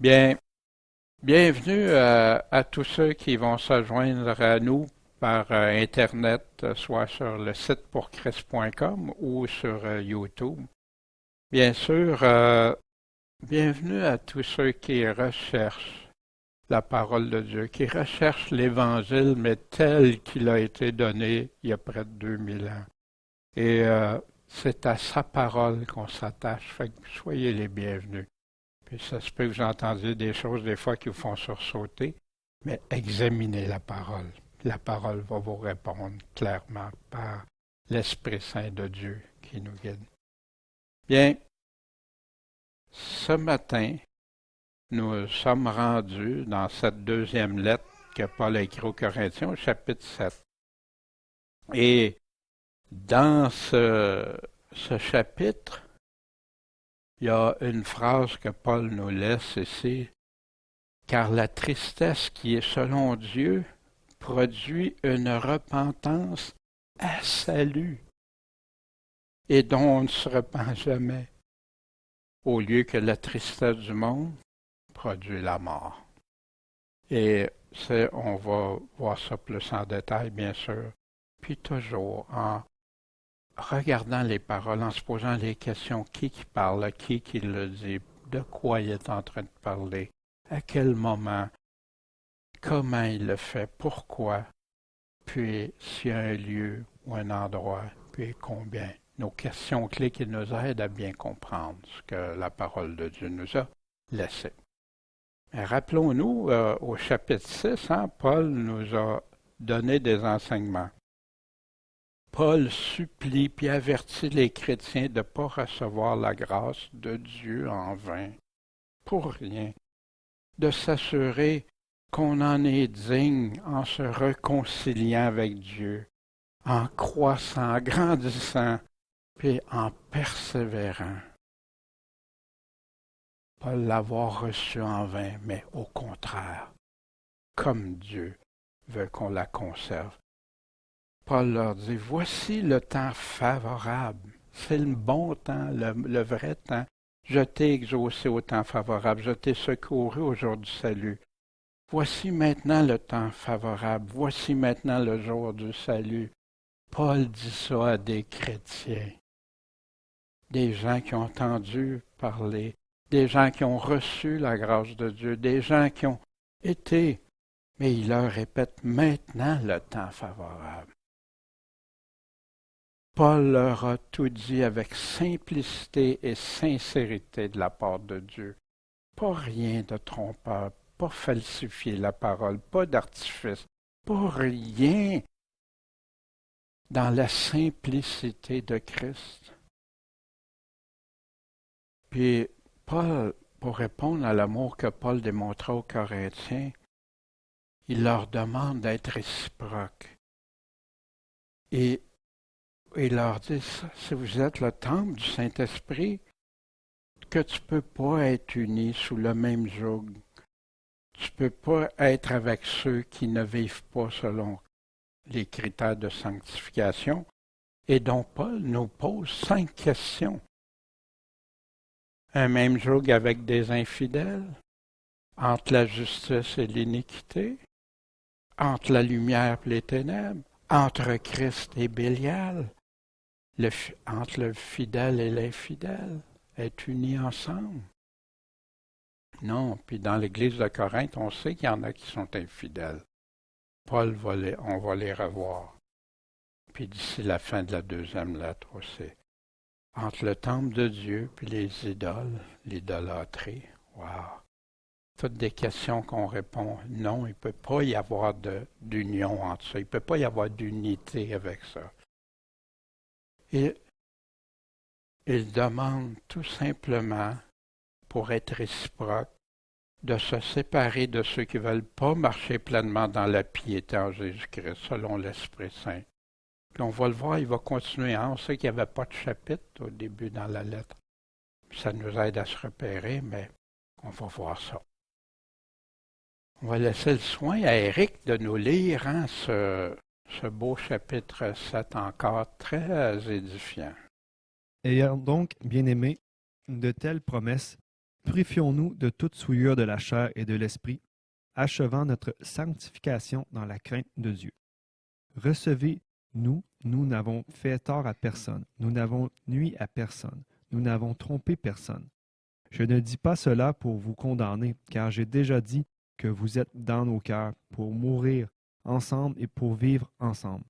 Bien, bienvenue à tous ceux qui vont se joindre à nous par Internet, soit sur le site pourchrist.com ou sur YouTube. Bien sûr, bienvenue à tous ceux qui recherchent la parole de Dieu, qui recherchent l'Évangile, mais tel qu'il a été donné il y a près de 2000 ans. Et c'est à sa parole qu'on s'attache, fait que soyez les bienvenus. Puis ça se peut que vous entendiez des choses des fois qui vous font sursauter, mais examinez la parole. La parole va vous répondre clairement par l'Esprit Saint de Dieu qui nous guide. Bien, ce matin, nous sommes rendus dans cette deuxième lettre que Paul a écrite aux Corinthiens, au chapitre 7. Et dans ce chapitre, il y a une phrase que Paul nous laisse ici. Car la tristesse qui est selon Dieu produit une repentance à salut et dont on ne se repent jamais, au lieu que la tristesse du monde produit la mort. Et on va voir ça plus en détail, bien sûr, puis toujours en regardant les paroles, en se posant les questions, qui parle, qui le dit, de quoi il est en train de parler, à quel moment, comment il le fait, pourquoi, puis s'il y a un lieu ou un endroit, puis combien. Nos questions clés qui nous aident à bien comprendre ce que la parole de Dieu nous a laissé. Rappelons-nous, au chapitre 6, Paul nous a donné des enseignements. Paul supplie puis avertit les chrétiens de ne pas recevoir la grâce de Dieu en vain, pour rien, de s'assurer qu'on en est digne en se réconciliant avec Dieu, en croissant, en grandissant, puis en persévérant. Pas l'avoir reçu en vain, mais au contraire, comme Dieu veut qu'on la conserve. Paul leur dit, voici le temps favorable. C'est le bon temps, le vrai temps. Je t'ai exaucé au temps favorable, je t'ai secouru au jour du salut. Voici maintenant le temps favorable, voici maintenant le jour du salut. Paul dit ça à des chrétiens, des gens qui ont entendu parler, des gens qui ont reçu la grâce de Dieu, des gens qui ont été, mais il leur répète maintenant le temps favorable. Paul leur a tout dit avec simplicité et sincérité de la part de Dieu. Pas rien de trompeur, pas falsifier la parole, pas d'artifice, pas rien dans la simplicité de Christ. Puis Paul, pour répondre à l'amour que Paul démontrait aux Corinthiens, il leur demande d'être réciproques. Et il leur dit, si vous êtes le temple du Saint-Esprit, que tu ne peux pas être uni sous le même joug. Tu ne peux pas être avec ceux qui ne vivent pas selon les critères de sanctification. Et donc Paul nous pose 5 questions. Un même joug avec des infidèles, entre la justice et l'iniquité, entre la lumière et les ténèbres, entre Christ et Bélial, entre le fidèle et l'infidèle, être unis ensemble. Non, puis dans l'Église de Corinthe, on sait qu'il y en a qui sont infidèles. On va les revoir. Puis d'ici la fin de la deuxième lettre aussi. Entre le temple de Dieu puis les idoles, l'idolâtrie. Wow! Toutes des questions qu'on répond non, il ne peut pas y avoir d'union entre ça. Il ne peut pas y avoir d'unité avec ça. Et il demande tout simplement, pour être réciproque, de se séparer de ceux qui ne veulent pas marcher pleinement dans la piété en Jésus-Christ, selon l'Esprit Saint. Puis on va le voir, il va continuer. On sait qu'il n'y avait pas de chapitre au début dans la lettre. Ça nous aide à se repérer, mais on va voir ça. On va laisser le soin à Éric de nous lire ce beau chapitre 7 encore, très édifiant. Ayant donc, bien-aimés, de telles promesses, Purifions-nous de toute souillure de la chair et de l'esprit, achevant notre sanctification dans la crainte de Dieu. Recevez-nous, nous n'avons fait tort à personne, nous n'avons nui à personne, nous n'avons trompé personne. Je ne dis pas cela pour vous condamner, car j'ai déjà dit que vous êtes dans nos cœurs pour mourir ensemble et pour vivre ensemble.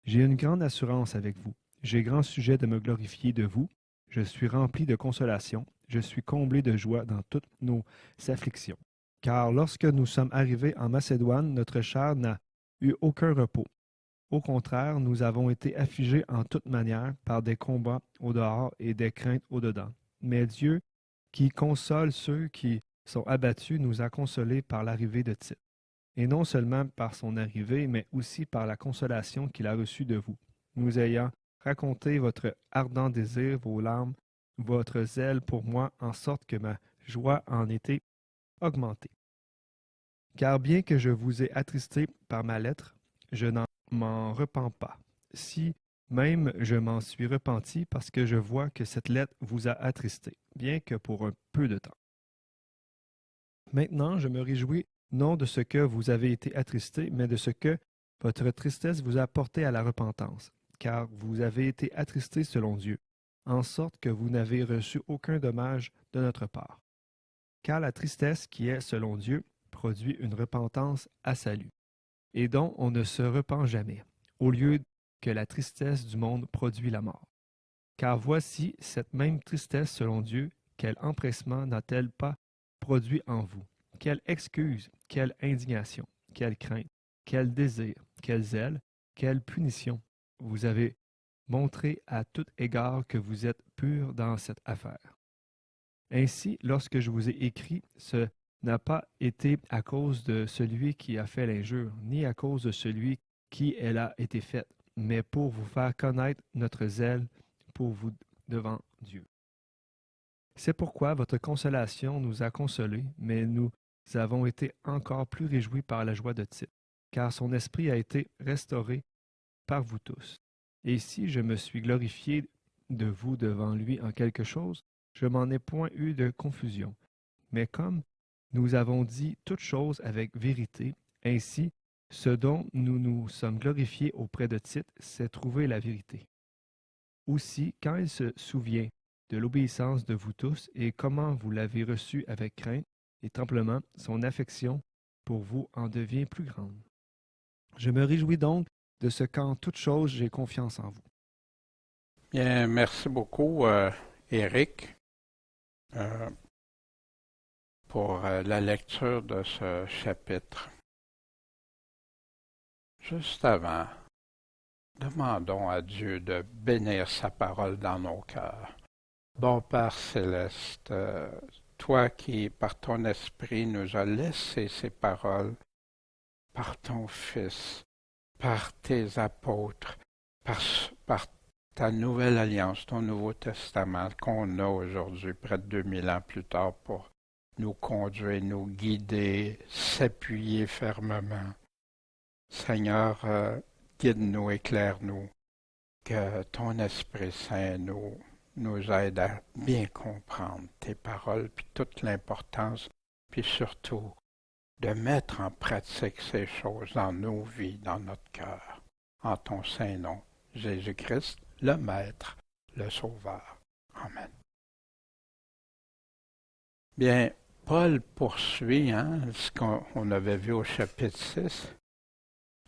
J'ai une grande assurance avec vous. J'ai grand sujet de me glorifier de vous. Je suis rempli de consolation. Je suis comblé de joie dans toutes nos afflictions. Car lorsque nous sommes arrivés en Macédoine, notre chair n'a eu aucun repos. Au contraire, nous avons été affligés en toute manière par des combats au dehors et des craintes au dedans. Mais Dieu, qui console ceux qui sont abattus, nous a consolés par l'arrivée de Tite. Et non seulement par son arrivée, mais aussi par la consolation qu'il a reçue de vous, nous ayant raconté votre ardent désir, vos larmes, votre zèle pour moi, en sorte que ma joie en était augmentée. Car bien que je vous ai attristé par ma lettre, je n'en m'en repens pas. Si même je m'en suis repenti parce que je vois que cette lettre vous a attristé, bien que pour un peu de temps. Maintenant, je me réjouis non de ce que vous avez été attristé, mais de ce que votre tristesse vous a porté à la repentance, car vous avez été attristé selon Dieu, en sorte que vous n'avez reçu aucun dommage de notre part. Car la tristesse qui est selon Dieu produit une repentance à salut, et dont on ne se repent jamais, au lieu que la tristesse du monde produit la mort. Car voici cette même tristesse selon Dieu, quel empressement n'a-t-elle pas produit en vous? Quelle excuse, quelle indignation, quelle crainte, quel désir, quel zèle, quelle punition. Vous avez montré à tout égard que vous êtes pur dans cette affaire. Ainsi, lorsque je vous ai écrit, ce n'a pas été à cause de celui qui a fait l'injure, ni à cause de celui qui elle a été faite, mais pour vous faire connaître notre zèle pour vous devant Dieu. C'est pourquoi votre consolation nous a consolés, mais nous avons été encore plus réjouis par la joie de Tite, car son esprit a été restauré par vous tous. Et si je me suis glorifié de vous devant lui en quelque chose, je m'en ai point eu de confusion. Mais comme nous avons dit toutes choses avec vérité, ainsi, ce dont nous nous sommes glorifiés auprès de Tite, c'est trouver la vérité. Aussi, quand il se souvient de l'obéissance de vous tous et comment vous l'avez reçue avec crainte et tremblement, son affection pour vous en devient plus grande. Je me réjouis donc de ce qu'en toute chose j'ai confiance en vous. Bien, merci beaucoup, Éric, pour la lecture de ce chapitre. Juste avant, demandons à Dieu de bénir sa parole dans nos cœurs. Bon Père céleste, toi qui, par ton esprit, nous as laissé ces paroles, par ton Fils, par tes apôtres, par ta nouvelle alliance, ton Nouveau Testament qu'on a aujourd'hui, près de 2000 ans plus tard, pour nous conduire, nous guider, s'appuyer fermement. Seigneur, guide-nous, éclaire-nous, que ton Esprit Saint nous aide à bien comprendre tes paroles, puis toute l'importance, puis surtout de mettre en pratique ces choses dans nos vies, dans notre cœur, en ton saint nom, Jésus-Christ, le Maître, le Sauveur. Amen. Bien, Paul poursuit ce qu'on avait vu au chapitre 6.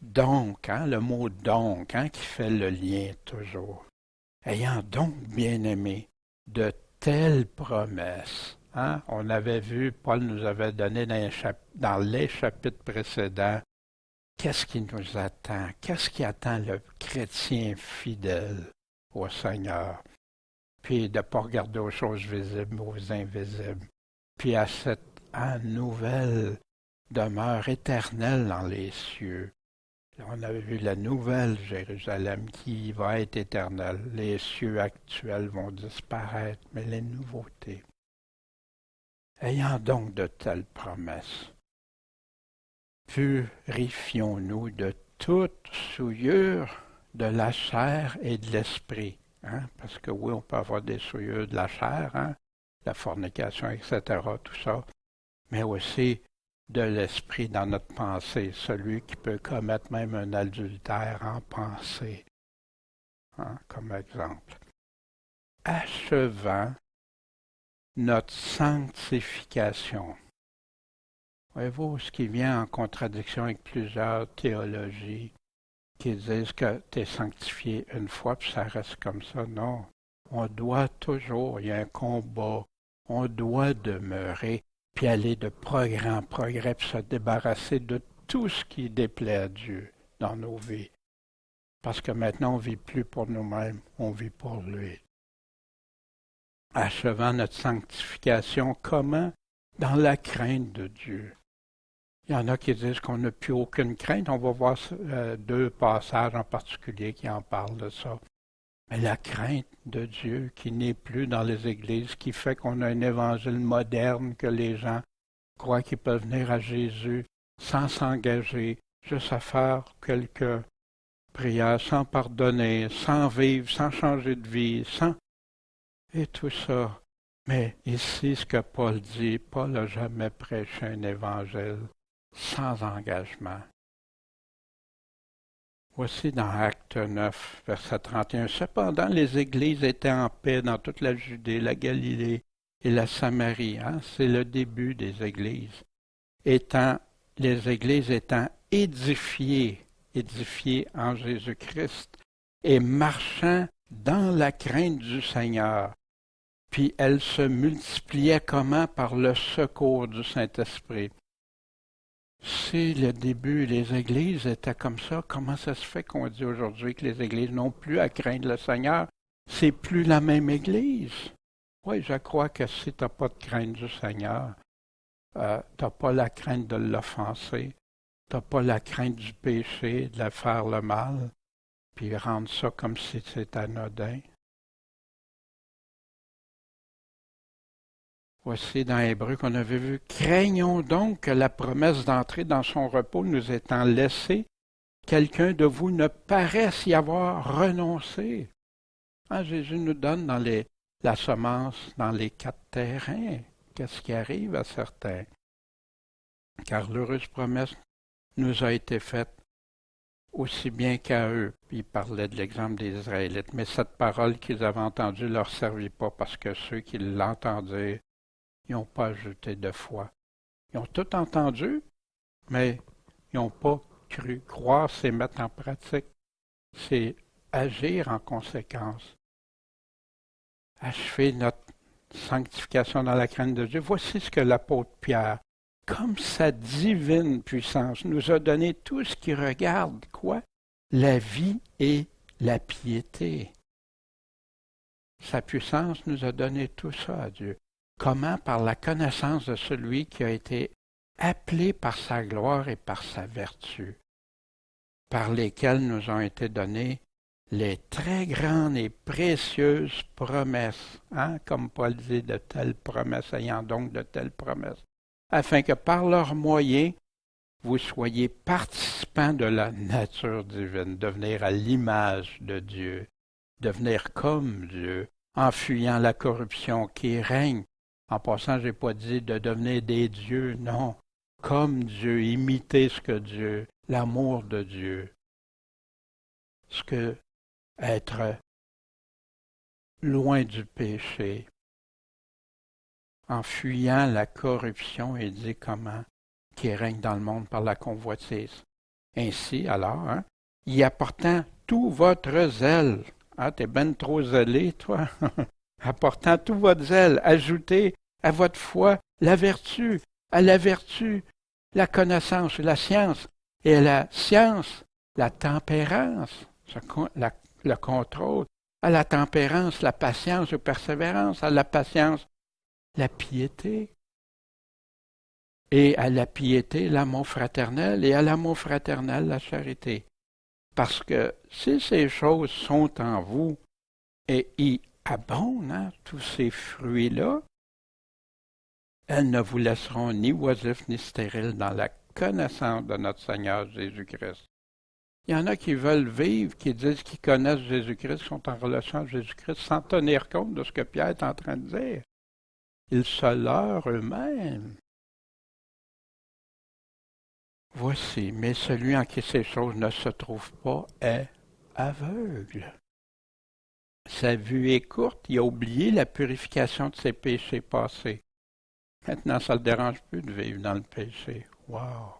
Donc, le mot donc, qui fait le lien toujours. Ayant donc bien aimé de telles promesses. On avait vu, Paul nous avait donné dans les chapitres précédents, qu'est-ce qui nous attend, qu'est-ce qui attend le chrétien fidèle au Seigneur, puis de ne pas regarder aux choses visibles, aux invisibles, puis à cette nouvelle demeure éternelle dans les cieux. On avait vu la nouvelle Jérusalem qui va être éternelle. Les cieux actuels vont disparaître, mais les nouveautés. Ayant donc de telles promesses, purifions-nous de toute souillure de la chair et de l'esprit. Parce que oui, on peut avoir des souillures de la chair. la fornication, etc., tout ça, mais aussi de l'esprit dans notre pensée, celui qui peut commettre même un adultère en pensée, hein, comme exemple. Achevant notre sanctification. Voyez-vous, ce qui vient en contradiction avec plusieurs théologies qui disent que tu es sanctifié une fois, puis ça reste comme ça. Non, on doit toujours, il y a un combat, on doit demeurer, puis aller de progrès en progrès, puis se débarrasser de tout ce qui déplaît à Dieu dans nos vies. Parce que maintenant, on ne vit plus pour nous-mêmes, on vit pour lui. Achevant notre sanctification, comment? Dans la crainte de Dieu. Il y en a qui disent qu'on n'a plus aucune crainte. On va voir deux passages en particulier qui en parlent de ça. Mais la crainte de Dieu qui n'est plus dans les églises, qui fait qu'on a un évangile moderne, que les gens croient qu'ils peuvent venir à Jésus sans s'engager, juste à faire quelques prières, sans pardonner, sans vivre, sans changer de vie, sans... Et tout ça. Mais ici, ce que Paul dit, Paul n'a jamais prêché un évangile sans engagement. Voici dans Acte 9, verset 31. Cependant, les églises étaient en paix dans toute la Judée, la Galilée et la Samarie. Hein? C'est le début des églises. Les églises étant édifiées en Jésus-Christ et marchant dans la crainte du Seigneur. Puis elles se multipliaient comment? Par le secours du Saint-Esprit. Si le début, les églises étaient comme ça, comment ça se fait qu'on dit aujourd'hui que les églises n'ont plus à craindre le Seigneur? C'est plus la même église. Oui, je crois que si tu n'as pas de crainte du Seigneur, tu n'as pas la crainte de l'offenser, tu n'as pas la crainte du péché, de faire le mal, puis rendre ça comme si c'était anodin. Voici dans Hébreux qu'on avait vu. Craignons donc que la promesse d'entrer dans son repos nous étant laissée, quelqu'un de vous ne paraisse y avoir renoncé. Ah, Jésus nous donne la semence dans les 4 terrains. Qu'est-ce qui arrive à certains? Car l'heureuse promesse nous a été faite aussi bien qu'à eux. Puis il parlait de l'exemple des Israélites. Mais cette parole qu'ils avaient entendue ne leur servit pas parce que ceux qui l'entendaient, ils n'ont pas ajouté de foi. Ils ont tout entendu, mais ils n'ont pas cru. Croire, c'est mettre en pratique. C'est agir en conséquence. Achever notre sanctification dans la crainte de Dieu. Voici ce que l'apôtre Pierre, comme sa divine puissance, nous a donné tout ce qui regarde, quoi? La vie et la piété. Sa puissance nous a donné tout ça à Dieu. Comment? Par la connaissance de celui qui a été appelé par sa gloire et par sa vertu, par lesquels nous ont été données les très grandes et précieuses promesses, hein? Comme Paul dit, de telles promesses, ayant donc de telles promesses, afin que par leurs moyens, vous soyez participants de la nature divine, devenir à l'image de Dieu, devenir comme Dieu, en fuyant la corruption qui règne. En passant, je n'ai pas dit de devenir des dieux, non. Comme Dieu, imiter ce que Dieu, l'amour de Dieu. Ce que être loin du péché. En fuyant la corruption, il dit comment, qui règne dans le monde par la convoitise. Ainsi, alors, hein, y apportant tout votre zèle. Ah, t'es ben trop zélé, toi. Apportant tout votre zèle, ajoutez à votre foi la vertu, à la vertu, la connaissance, la science, et à la science, la tempérance, le contrôle, à la tempérance, la patience ou persévérance, à la patience, la piété, et à la piété, l'amour fraternel, et à l'amour fraternel, la charité. Parce que si ces choses sont en vous et y abondent, hein, tous ces fruits-là, elles ne vous laisseront ni oisifs ni stériles dans la connaissance de notre Seigneur Jésus-Christ. Il y en a qui veulent vivre, qui disent qu'ils connaissent Jésus-Christ, qui sont en relation avec Jésus-Christ, sans tenir compte de ce que Pierre est en train de dire. Ils se leurrent eux-mêmes. Voici, mais celui en qui ces choses ne se trouvent pas est aveugle. Sa vue est courte, il a oublié la purification de ses péchés passés. Maintenant, ça ne le dérange plus de vivre dans le péché. Wow!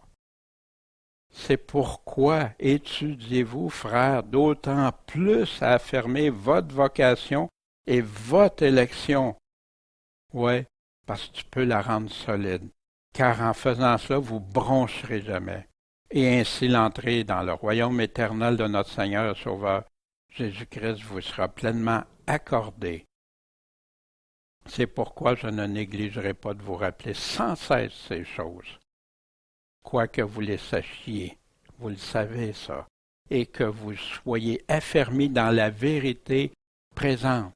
C'est pourquoi étudiez-vous, frères, d'autant plus à affirmer votre vocation et votre élection. Oui, parce que tu peux la rendre solide. Car en faisant cela, vous broncherez jamais. Et ainsi l'entrée dans le royaume éternel de notre Seigneur et Sauveur Jésus-Christ vous sera pleinement accordée. C'est pourquoi je ne négligerai pas de vous rappeler sans cesse ces choses. Quoique vous les sachiez, vous le savez ça, et que vous soyez affermis dans la vérité présente.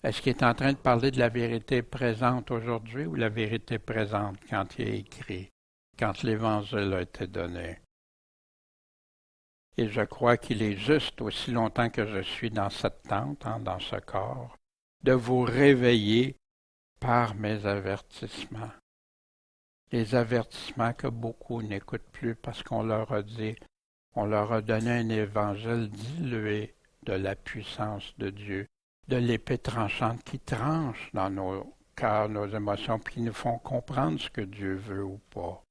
Est-ce qu'il est en train de parler de la vérité présente aujourd'hui ou la vérité présente quand il est écrit, quand l'Évangile a été donné? Et je crois qu'il est juste, aussi longtemps que je suis dans cette tente, dans ce corps, de vous réveiller par mes avertissements. Les avertissements que beaucoup n'écoutent plus parce qu'on leur a dit, on leur a donné un évangile dilué de la puissance de Dieu, de l'épée tranchante qui tranche dans nos cœurs, nos émotions, puis qui nous font comprendre ce que Dieu veut ou pas.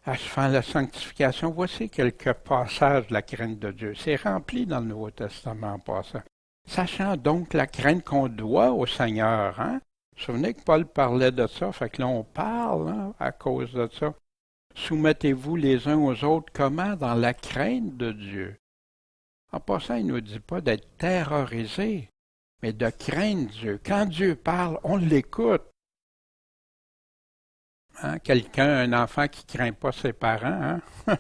Achevant la sanctification, voici quelques passages de la crainte de Dieu. C'est rempli dans le Nouveau Testament en passant. Sachant donc la crainte qu'on doit au Seigneur, hein? Vous vous souvenez que Paul parlait de ça, fait que là on parle à cause de ça. Soumettez-vous les uns aux autres, comment? Dans la crainte de Dieu. En passant, il ne nous dit pas d'être terrorisé, mais de craindre Dieu. Quand Dieu parle, on l'écoute. Hein? Un enfant qui ne craint pas ses parents, hein?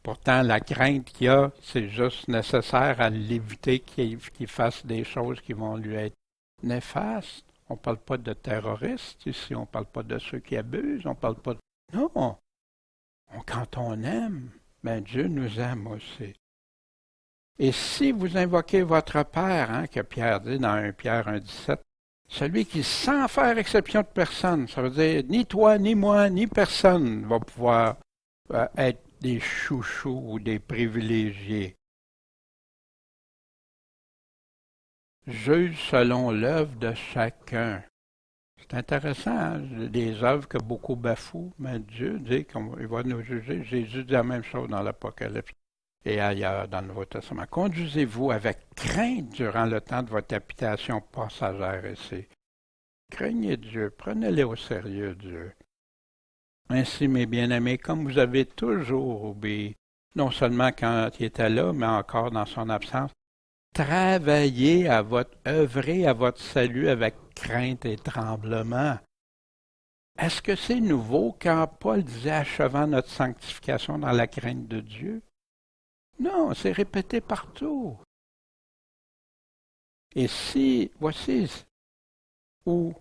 Pourtant, la crainte qu'il a, c'est juste nécessaire à l'éviter qu'il fasse des choses qui vont lui être néfastes. On ne parle pas de terroristes ici, on ne parle pas de ceux qui abusent, on ne parle pas de... Non! Quand on aime, ben Dieu nous aime aussi. Et si vous invoquez votre Père, hein, que Pierre dit dans 1 Pierre 1,17, celui qui, sans faire exception de personne, ça veut dire ni toi, ni moi, ni personne va pouvoir être des chouchous ou des privilégiés. Juge selon l'œuvre de chacun. C'est intéressant, hein? Des œuvres que beaucoup bafouent, mais Dieu dit qu'il va nous juger. Jésus dit la même chose dans l'Apocalypse et ailleurs dans le Nouveau Testament. Conduisez-vous avec crainte durant le temps de votre habitation passagère ici. Craignez Dieu, prenez-le au sérieux, Dieu. Ainsi, mes bien-aimés, comme vous avez toujours obéi, non seulement quand il était là, mais encore dans son absence, travaillez œuvrez à votre salut avec crainte et tremblement. Est-ce que c'est nouveau quand Paul disait achevant notre sanctification dans la crainte de Dieu? Non, c'est répété partout. Et voici où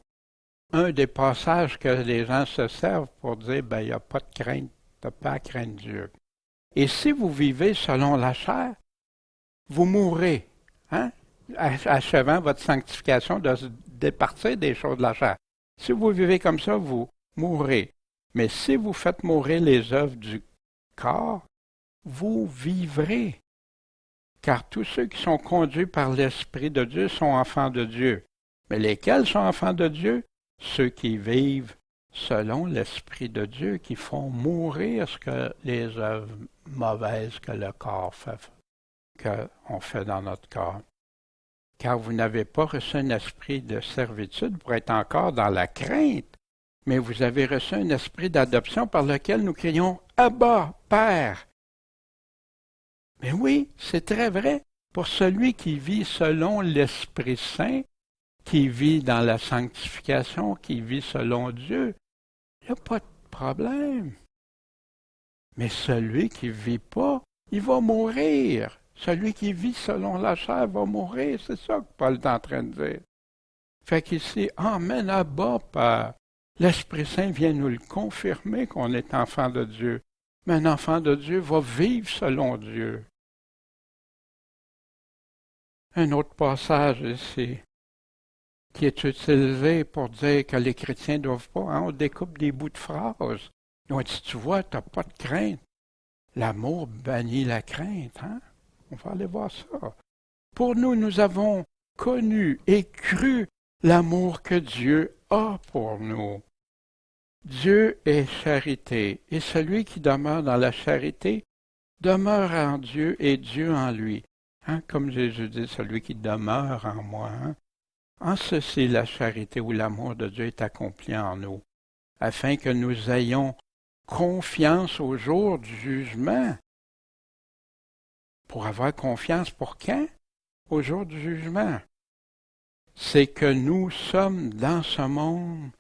un des passages que les gens se servent pour dire, il n'y a pas de crainte, tu n'as pas à craindre Dieu. Et si vous vivez selon la chair, vous mourrez, hein? Achevant votre sanctification de se départir des choses de la chair. Si vous vivez comme ça, vous mourrez. Mais si vous faites mourir les œuvres du corps, vous vivrez. Car tous ceux qui sont conduits par l'Esprit de Dieu sont enfants de Dieu. Mais lesquels sont enfants de Dieu? Ceux qui vivent selon l'Esprit de Dieu, qui font mourir ce que les œuvres mauvaises que le corps fait, qu'on fait dans notre corps. Car vous n'avez pas reçu un esprit de servitude pour être encore dans la crainte, mais vous avez reçu un esprit d'adoption par lequel nous crions « Abba, Père ». Mais oui, c'est très vrai. Pour celui qui vit selon l'Esprit Saint, qui vit dans la sanctification, qui vit selon Dieu, il n'y a pas de problème. Mais celui qui ne vit pas, il va mourir. Celui qui vit selon la chair va mourir. C'est ça que Paul est en train de dire. Fait qu'ici, Amen, Abba, Père. L'Esprit Saint vient nous le confirmer qu'on est enfant de Dieu. Mais un enfant de Dieu va vivre selon Dieu. Un autre passage ici. qui est utilisé pour dire que les chrétiens ne doivent pas. Hein, on découpe des bouts de phrases. On dit, tu vois, tu n'as pas de crainte. L'amour bannit la crainte. Hein? On va aller voir ça. Pour nous, nous avons connu et cru l'amour que Dieu a pour nous. Dieu est charité, et celui qui demeure dans la charité demeure en Dieu et Dieu en lui. Hein? Comme Jésus dit, celui qui demeure en moi. Hein? En ceci, la charité ou l'amour de Dieu est accompli en nous, afin que nous ayons confiance au jour du jugement. Pour avoir confiance pour quand? Au jour du jugement. C'est que nous sommes dans ce monde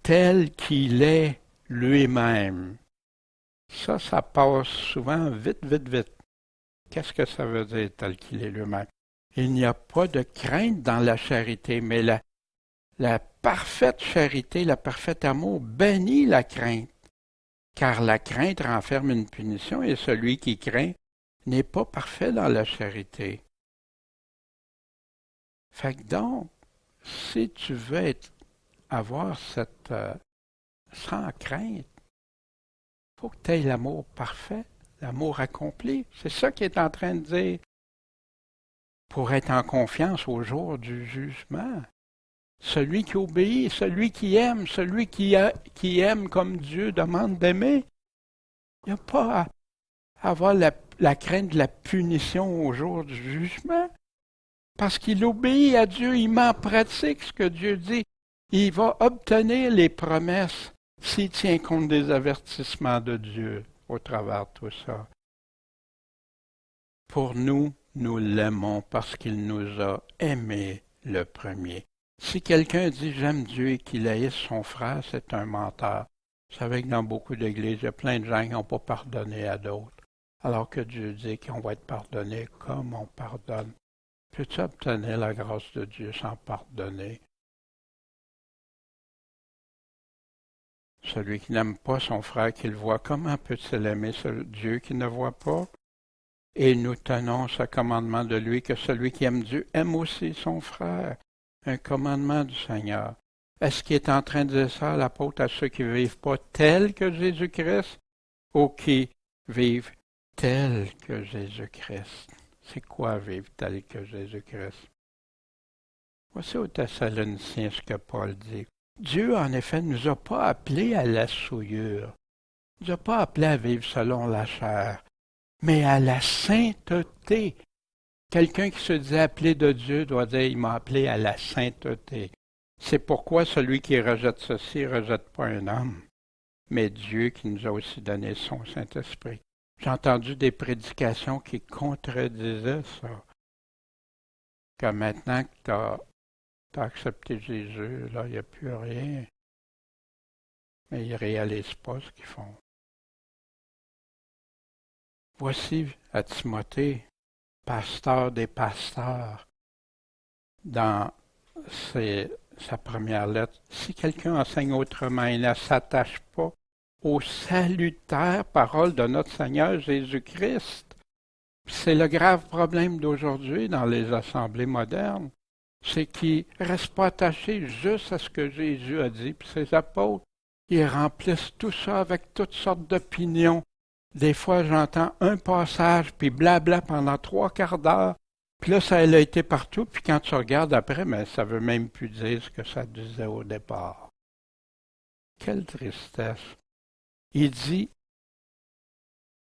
tel qu'il est lui-même. Ça passe souvent vite, vite, vite. Qu'est-ce que ça veut dire tel qu'il est lui-même? Il n'y a pas de crainte dans la charité, mais la parfaite charité, le parfait amour bannit la crainte, car la crainte renferme une punition et celui qui craint n'est pas parfait dans la charité. Fait que donc, si tu veux avoir cette sans crainte, il faut que tu aies l'amour parfait, l'amour accompli. C'est ça qu'il est en train de dire. Pour être en confiance au jour du jugement. Celui qui obéit, celui qui aime, celui qui aime comme Dieu demande d'aimer. Il n'y a pas à avoir la crainte de la punition au jour du jugement. Parce qu'il obéit à Dieu, il met en pratique ce que Dieu dit. Il va obtenir les promesses s'il tient compte des avertissements de Dieu au travers de tout ça. Pour nous, nous l'aimons parce qu'il nous a aimés le premier. Si quelqu'un dit « j'aime Dieu » et qu'il haïsse son frère, c'est un menteur. Vous savez que dans beaucoup d'églises, il y a plein de gens qui n'ont pas pardonné à d'autres, alors que Dieu dit qu'on va être pardonné comme on pardonne. Peux-tu obtenir la grâce de Dieu sans pardonner? Celui qui n'aime pas son frère qu'il voit, comment peut-il aimer ce Dieu qui ne voit pas? Et nous tenons ce commandement de lui, que celui qui aime Dieu aime aussi son frère. Un commandement du Seigneur. Est-ce qu'il est en train de dire ça, l'apôtre, à ceux qui ne vivent pas tels que Jésus-Christ ou qui vivent tels que Jésus-Christ? C'est quoi vivre tel que Jésus-Christ? Voici aux Thessaloniciens ce que Paul dit. Dieu, en effet, ne nous a pas appelés à la souillure. Il ne nous a pas appelés à vivre selon la chair, mais à la sainteté. Quelqu'un qui se dit appelé de Dieu doit dire, il m'a appelé à la sainteté. C'est pourquoi celui qui rejette ceci ne rejette pas un homme, mais Dieu qui nous a aussi donné son Saint-Esprit. J'ai entendu des prédications qui contredisaient ça. Que maintenant que tu as accepté Jésus, là, il n'y a plus rien. Mais ils ne réalisent pas ce qu'ils font. Voici à Timothée, pasteur des pasteurs, dans sa première lettre. Si quelqu'un enseigne autrement et ne s'attache pas aux salutaires paroles de notre Seigneur Jésus-Christ, c'est le grave problème d'aujourd'hui dans les assemblées modernes, c'est qu'ils ne restent pas attachés juste à ce que Jésus a dit, puis ses apôtres, ils remplissent tout ça avec toutes sortes d'opinions. Des fois, j'entends un passage, puis blabla pendant 3/4 d'heure, puis là, ça a été partout, puis quand tu regardes après, mais ça ne veut même plus dire ce que ça disait au départ. Quelle tristesse! Il dit,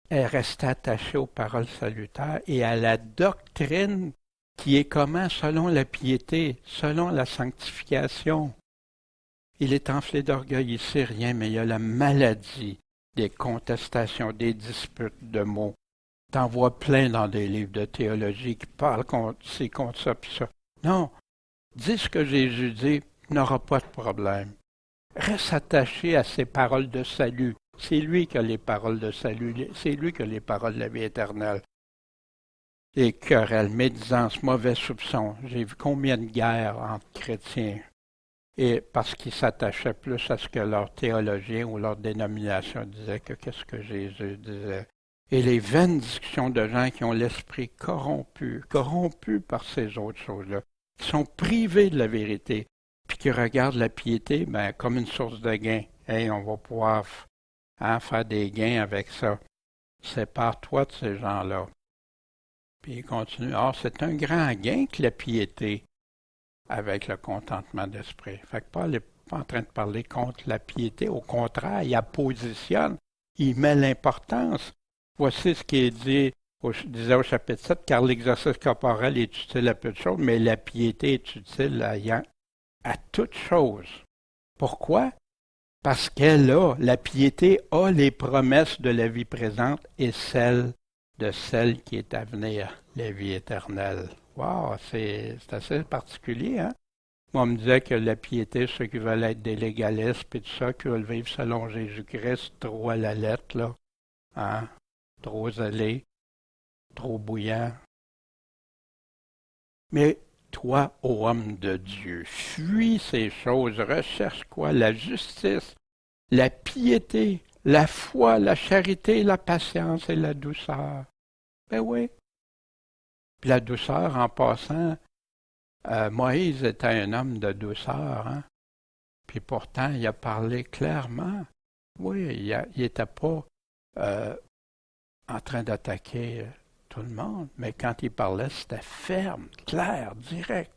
elle reste attachée aux paroles salutaires et à la doctrine qui est comment? Selon la piété, selon la sanctification. Il est enflé d'orgueil, il ne sait rien, mais il y a la maladie des contestations, des disputes de mots. T'en vois plein dans des livres de théologie qui parlent contre ça puis ça. Non, dis ce que Jésus dit, tu n'auras pas de problème. Reste attaché à ses paroles de salut. C'est lui qui a les paroles de salut, c'est lui qui a les paroles de la vie éternelle. Les querelles, médisances, mauvais soupçons. J'ai vu combien de guerres entre chrétiens. Et parce qu'ils s'attachaient plus à ce que leur théologien ou leur dénomination disait que qu'est-ce que Jésus disait. Et les vaines discussions de gens qui ont l'esprit corrompu par ces autres choses-là, qui sont privés de la vérité, puis qui regardent la piété comme une source de gain. Hey, on va pouvoir faire des gains avec ça. Sépare-toi de ces gens-là. Puis il continue. Or, c'est un grand gain que la piété avec le contentement d'esprit. Fait que Paul n'est pas en train de parler contre la piété. Au contraire, il la positionne. Il met l'importance. Voici ce qui est dit, disait au chapitre 7, car l'exercice corporel est utile à peu de choses, mais la piété est utile à toutes choses. Pourquoi? Parce la piété a les promesses de la vie présente et celle qui est à venir, la vie éternelle. Wow, c'est assez particulier, hein? Moi, on me disait que la piété, ceux qui veulent être des légalistes et tout ça, qui veulent vivre selon Jésus-Christ, trop à la lettre, là, hein? Trop zélé, trop bouillant. Mais toi, ô homme de Dieu, fuis ces choses, recherche quoi? La justice, la piété, la foi, la charité, la patience et la douceur. Ben oui. Puis la douceur, en passant, Moïse était un homme de douceur, hein? Puis pourtant, il a parlé clairement. Oui, il n'était pas en train d'attaquer tout le monde, mais quand il parlait, c'était ferme, clair, direct,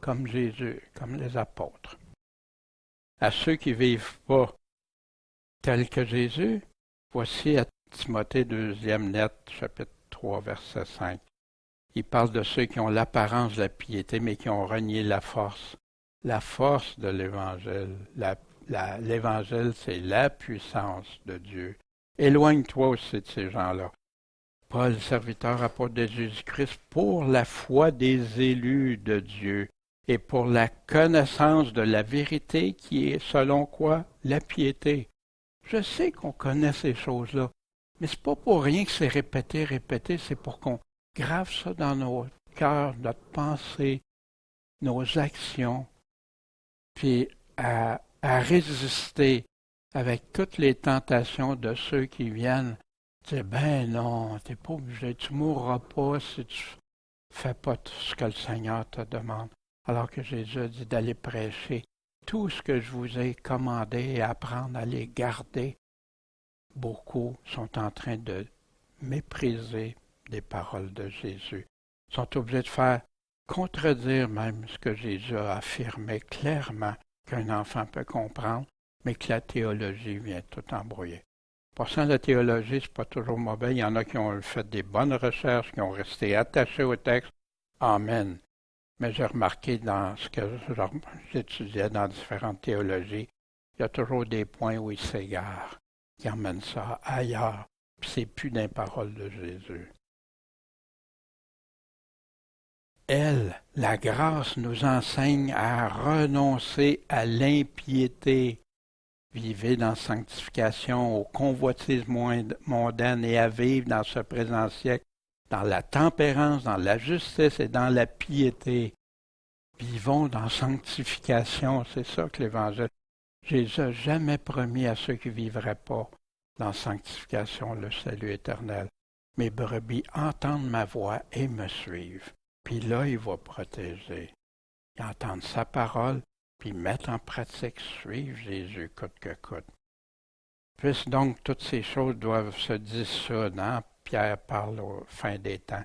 comme Jésus, comme les apôtres. À ceux qui ne vivent pas tels que Jésus, voici à Timothée 2e lettre, chapitre 3, verset 5. Il parle de ceux qui ont l'apparence de la piété, mais qui ont renié la force de l'Évangile. L'Évangile, c'est la puissance de Dieu. Éloigne-toi aussi de ces gens-là. Paul, serviteur apôtre de Jésus-Christ, pour la foi des élus de Dieu et pour la connaissance de la vérité qui est, selon quoi? La piété. Je sais qu'on connaît ces choses-là, mais c'est pas pour rien que c'est répété, c'est pour qu'on grave ça dans nos cœurs, notre pensée, nos actions, puis à résister avec toutes les tentations de ceux qui viennent dire, ben non, t'es pas obligé, tu mourras pas si tu fais pas tout ce que le Seigneur te demande. Alors que Jésus a dit d'aller prêcher tout ce que je vous ai commandé et apprendre à les garder. Beaucoup sont en train de mépriser les paroles de Jésus. Ils sont obligés de faire contredire même ce que Jésus a affirmé clairement qu'un enfant peut comprendre, mais que la théologie vient tout embrouiller. Pourtant, la théologie, c'est pas toujours mauvais. Il y en a qui ont fait des bonnes recherches, qui ont resté attachés au texte. Amen. Mais j'ai remarqué dans ce que j'étudiais dans différentes théologies, il y a toujours des points où ils s'égarent, qui emmènent ça ailleurs, puis c'est plus dans les paroles de Jésus. Elle, la grâce, nous enseigne à renoncer à l'impiété. Vivez dans la sanctification, aux convoitises mondaines et à vivre dans ce présent siècle, dans la tempérance, dans la justice et dans la piété. Vivons dans la sanctification, c'est ça que l'Évangile. Jésus n'a jamais promis à ceux qui ne vivraient pas dans la sanctification le salut éternel. Mes brebis entendent ma voix et me suivent. Puis là, il va protéger. Ils entendent sa parole, puis mettre en pratique, suivre Jésus coûte que coûte. Puisque donc toutes ces choses doivent se dissoudre, hein? Pierre parle aux fins des temps.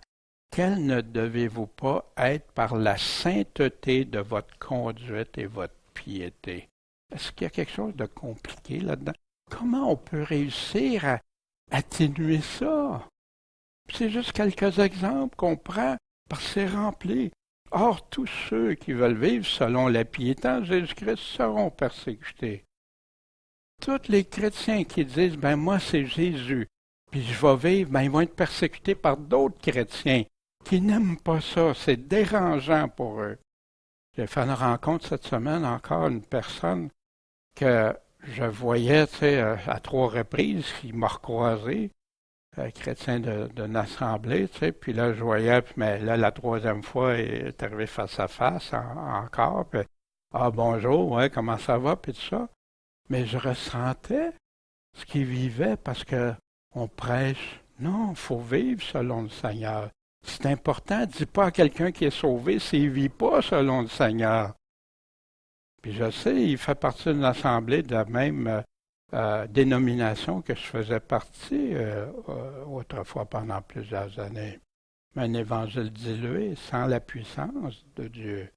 Quel ne devez-vous pas être par la sainteté de votre conduite et votre piété? Est-ce qu'il y a quelque chose de compliqué là-dedans? Comment on peut réussir à atténuer ça? C'est juste quelques exemples qu'on prend parce que c'est rempli. Or, tous ceux qui veulent vivre selon la piété en Jésus-Christ seront persécutés. Tous les chrétiens qui disent, ben moi c'est Jésus, puis je vais vivre, ben ils vont être persécutés par d'autres chrétiens qui n'aiment pas ça. C'est dérangeant pour eux. J'ai fait une rencontre cette semaine encore, une personne que je voyais, tu sais, à 3 reprises, il m'a recroisé. Chrétien d'une assemblée, tu sais, puis là, je voyais, mais là, la 3e fois, il est arrivé face à face encore, puis « Ah, bonjour, ouais, comment ça va? » puis tout ça. Mais je ressentais ce qu'il vivait parce que on prêche. Non, il faut vivre selon le Seigneur. C'est important, dis pas à quelqu'un qui est sauvé s'il ne vit pas selon le Seigneur. Puis je sais, il fait partie d'une assemblée de la même dénomination que je faisais partie autrefois pendant plusieurs années. Un évangile dilué, sans la puissance de Dieu.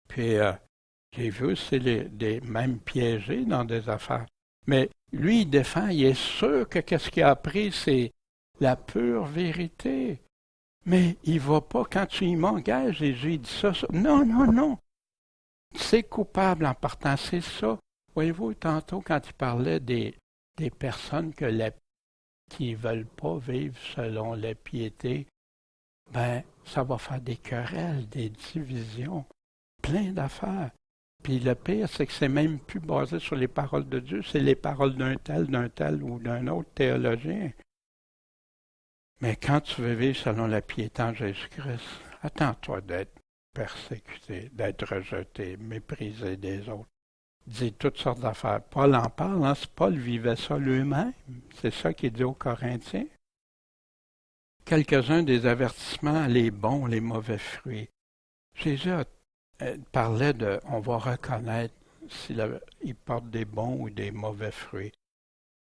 Puis j'ai vu aussi des mêmes piégés dans des affaires. Mais lui, il défend, il est sûr que qu'est-ce qu'il a appris, c'est la pure vérité. Mais il va pas, quand tu y m'engages, Jésus, il dit ça. Non, non, non. C'est coupable en partant, c'est ça. Voyez-vous, tantôt, quand il parlait des personnes qui ne veulent pas vivre selon la piété, ben, ça va faire des querelles, des divisions, plein d'affaires. Puis le pire, c'est que c'est même plus basé sur les paroles de Dieu, c'est les paroles d'un tel ou d'un autre théologien. Mais quand tu veux vivre selon la piété en Jésus-Christ, attends-toi d'être persécuté, d'être rejeté, méprisé des autres. Dit toutes sortes d'affaires. Paul en parle, hein? Paul vivait ça lui-même. C'est ça qu'il dit aux Corinthiens. Quelques-uns des avertissements, les bons, les mauvais fruits. Jésus parlait de, on va reconnaître s'il porte des bons ou des mauvais fruits.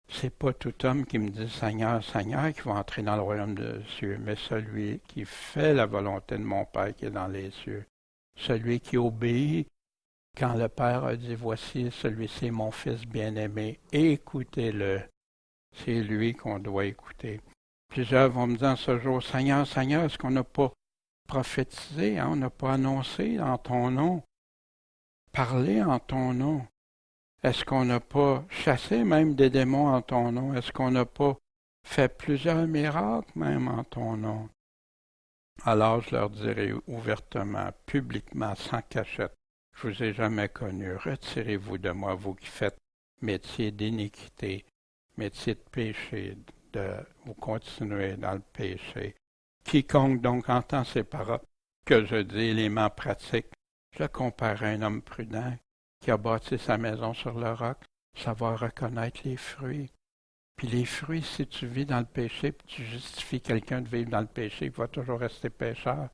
C'est pas tout homme qui me dit Seigneur, Seigneur qui va entrer dans le royaume des cieux, mais celui qui fait la volonté de mon Père qui est dans les cieux. Celui qui obéit quand le Père a dit voici, celui-ci est mon Fils bien-aimé, écoutez-le. C'est lui qu'on doit écouter. Plusieurs vont me dire en ce jour, Seigneur, Seigneur, est-ce qu'on n'a pas prophétisé, hein? On n'a pas annoncé en ton nom, parlé en ton nom? Est-ce qu'on n'a pas chassé même des démons en ton nom? Est-ce qu'on n'a pas fait plusieurs miracles même en ton nom? Alors je leur dirai ouvertement, publiquement, sans cachette, je vous ai jamais connu. Retirez-vous de moi, vous qui faites métier d'iniquité, métier de péché, vous continuez dans le péché. Quiconque donc entend ces paroles que je dis, les met en pratique, je le compare à un homme prudent qui a bâti sa maison sur le roc, savoir reconnaître les fruits. Puis les fruits, si tu vis dans le péché, puis tu justifies quelqu'un de vivre dans le péché, il va toujours rester pécheur.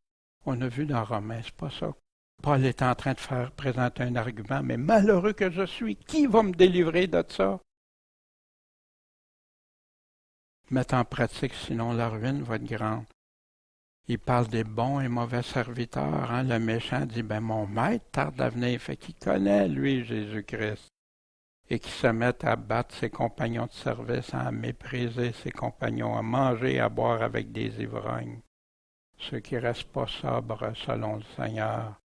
On a vu dans Romains, c'est pas ça. Paul est en train de présenter un argument, mais malheureux que je suis, qui va me délivrer de ça? Mettre en pratique, sinon la ruine va être grande. Il parle des bons et mauvais serviteurs. Hein? Le méchant dit, ben mon maître tarde à venir, fait qu'il connaît, lui, Jésus-Christ. Et qui se met à battre ses compagnons de service, à mépriser ses compagnons, à manger et à boire avec des ivrognes. Ceux qui ne restent pas sobres selon le Seigneur.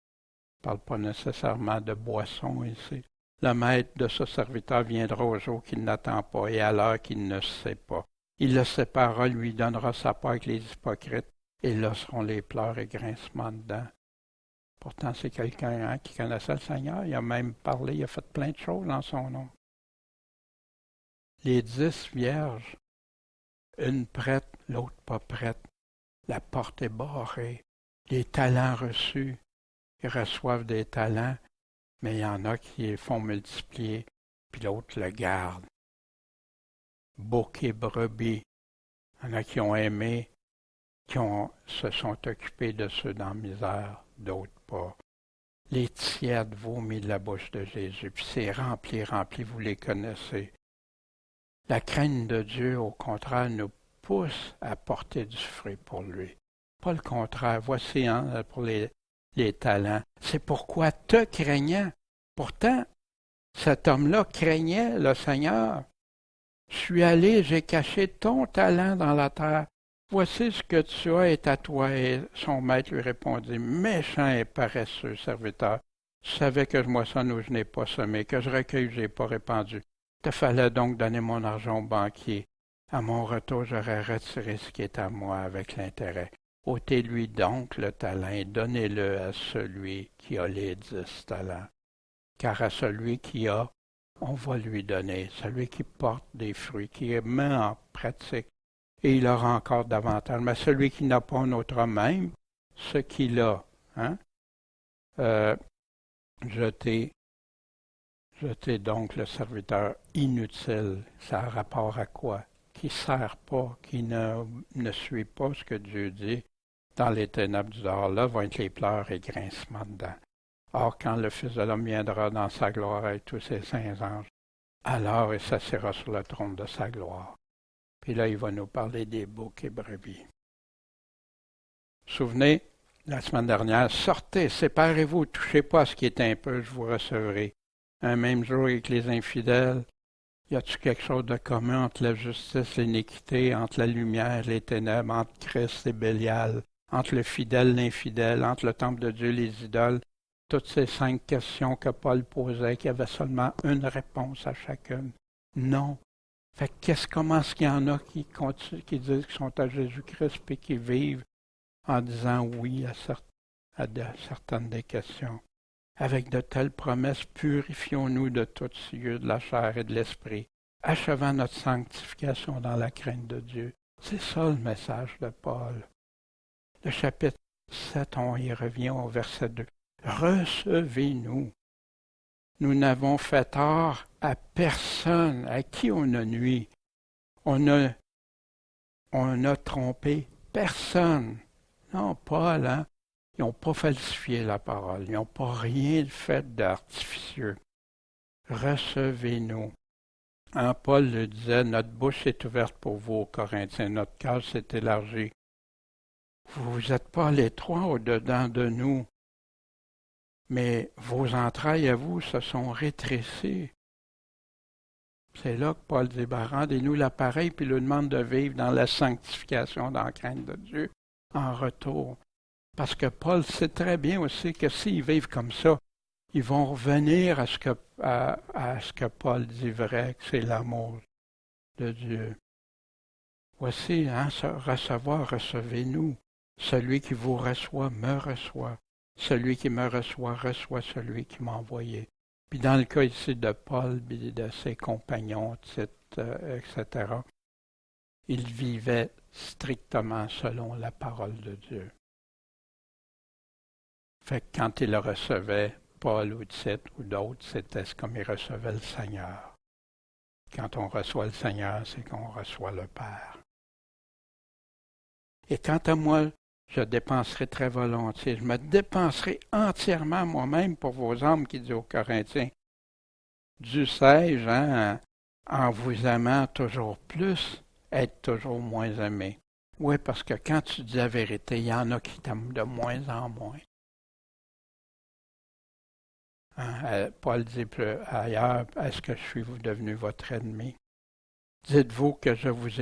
Je ne parle pas nécessairement de boisson ici. Le maître de ce serviteur viendra au jour qu'il n'attend pas et à l'heure qu'il ne sait pas. Il le séparera, lui donnera sa part avec les hypocrites, et là seront les pleurs et grincements de dents. Pourtant, c'est quelqu'un qui connaissait le Seigneur. Il a même parlé, il a fait plein de choses en son nom. Les 10 vierges, une prête, l'autre pas prête. La porte est barrée. Les talents reçus, ils reçoivent des talents, mais il y en a qui les font multiplier, puis l'autre le garde. Bouc et brebis. Il y en a qui ont aimé, se sont occupés de ceux dans la misère, d'autres pas. Les tièdes vomis de la bouche de Jésus, puis c'est rempli, rempli, vous les connaissez. La crainte de Dieu, au contraire, nous pousse à porter du fruit pour lui. Pas le contraire. Voici pour les talents. C'est pourquoi te craignant. Pourtant, cet homme-là craignait le Seigneur. Je suis allé, j'ai caché ton talent dans la terre. Voici ce que tu as est à toi. Et son maître lui répondit, méchant et paresseux serviteur. Tu savais que je moissonne où je n'ai pas semé, que je recueille où je n'ai pas répandu. Il te fallait donc donner mon argent au banquier. À mon retour, j'aurais retiré ce qui est à moi avec l'intérêt. ôtez-lui donc le talent et donnez-le à celui qui a les 10 talents. Car à celui qui a, on va lui donner, celui qui porte des fruits, qui met en pratique, et il aura encore davantage. Mais celui qui n'a pas, on ôtera même ce qu'il a. Hein? Jetez donc le serviteur inutile. Ça a rapport à quoi? qui ne sert pas, qui ne suit pas ce que Dieu dit, dans les ténèbres du dehors-là, vont être les pleurs et grincements dedans. Or, quand le Fils de l'homme viendra dans sa gloire avec tous ses saints anges, alors il s'assiera sur le trône de sa gloire. Puis là, il va nous parler des boucs et brebis. Souvenez, la semaine dernière, sortez, séparez-vous, touchez pas à ce qui est un peu, je vous recevrai. Un même jour avec les infidèles, y a-t-il quelque chose de commun entre la justice, l'iniquité, entre la lumière, les ténèbres, entre Christ et Bélial, entre le fidèle, l'infidèle, entre le temple de Dieu, les idoles? Toutes ces 5 questions que Paul posait, qu'il y avait seulement une réponse à chacune. Non. Fait que comment est-ce qu'il y en a qui disent qu'ils sont à Jésus-Christ et qui vivent en disant oui à certaines des questions? Avec de telles promesses, purifions-nous de toute souillure de la chair et de l'esprit, achevant notre sanctification dans la crainte de Dieu. C'est ça le message de Paul. Le chapitre 7, on y revient au verset 2. Recevez-nous. Nous n'avons fait tort à personne, à qui on a nui. On a trompé personne. Non, Paul, hein? Ils n'ont pas falsifié la parole. Ils n'ont pas rien fait d'artificieux. Recevez-nous. Hein, Paul le disait, notre bouche est ouverte pour vous, Corinthiens. Notre cœur s'est élargi. Vous n'êtes pas l'étroit au-dedans de nous, mais vos entrailles à vous se sont rétrécies. C'est là que Paul dit, rendez-nous l'appareil, puis il nous demande de vivre dans la sanctification, dans la crainte de Dieu, en retour. Parce que Paul sait très bien aussi que s'ils vivent comme ça, ils vont revenir à ce que Paul dit vrai, que c'est l'amour de Dieu. Voici, recevoir, recevez-nous. Celui qui vous reçoit, me reçoit. Celui qui me reçoit, reçoit celui qui m'a envoyé. Puis dans le cas ici de Paul et de ses compagnons, etc., ils vivaient strictement selon la parole de Dieu. Fait que quand ils le recevaient, Paul ou Tite ou d'autres, c'était comme ils recevaient le Seigneur. Quand on reçoit le Seigneur, c'est qu'on reçoit le Père. Et quant à moi, je dépenserai très volontiers. Je me dépenserai entièrement moi-même pour vos âmes, qui dit aux Corinthiens. Dussé-je, en vous aimant toujours plus, être toujours moins aimé. Oui, parce que quand tu dis la vérité, il y en a qui t'aiment de moins en moins. Paul dit ailleurs, est-ce que je suis devenu votre ennemi? Dites-vous que je vous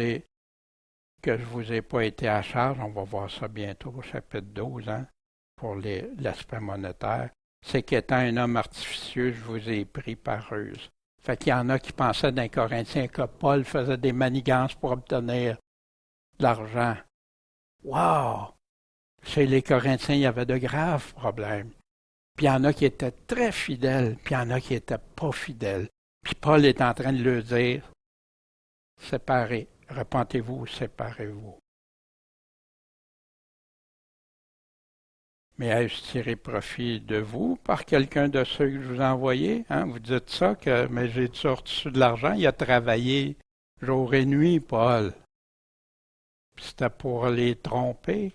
ai pas été à charge, on va voir ça bientôt au chapitre 12, pour l'aspect monétaire. C'est qu'étant un homme artificieux, je vous ai pris par ruse. Fait qu'il y en a qui pensaient d'un Corinthien que Paul faisait des manigances pour obtenir de l'argent. Wow! Chez les Corinthiens, il y avait de graves problèmes. Puis il y en a qui étaient très fidèles, puis il y en a qui n'étaient pas fidèles. Puis Paul est en train de leur dire, séparez, repentez-vous, séparez-vous. Mais ai-je tiré profit de vous par quelqu'un de ceux que je vous ai envoyés? Vous dites ça, mais j'ai reçu de l'argent, il a travaillé jour et nuit, Paul. Puis c'était pour les tromper.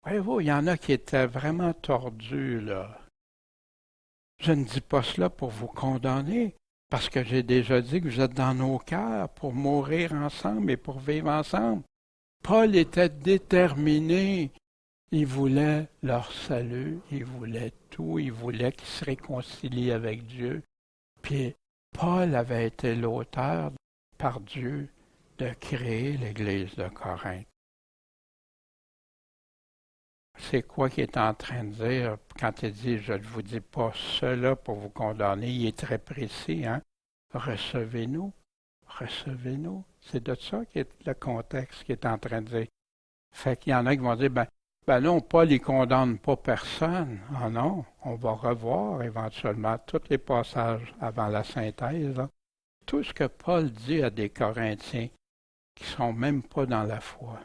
Voyez-vous, il y en a qui étaient vraiment tordus, là. Je ne dis pas cela pour vous condamner, parce que j'ai déjà dit que vous êtes dans nos cœurs pour mourir ensemble et pour vivre ensemble. Paul était déterminé. Il voulait leur salut, il voulait tout, il voulait qu'ils se réconcilient avec Dieu. Puis Paul avait été l'auteur par Dieu de créer l'Église de Corinthe. C'est quoi qu'il est en train de dire quand il dit « Je ne vous dis pas cela pour vous condamner », il est très précis, Recevez-nous, recevez-nous. C'est de ça qui est le contexte qu'il est en train de dire. Fait qu'il y en a qui vont dire, ben non, Paul ne condamne pas personne. Ah non, on va revoir éventuellement tous les passages avant la synthèse. Tout ce que Paul dit à des Corinthiens qui ne sont même pas dans la foi.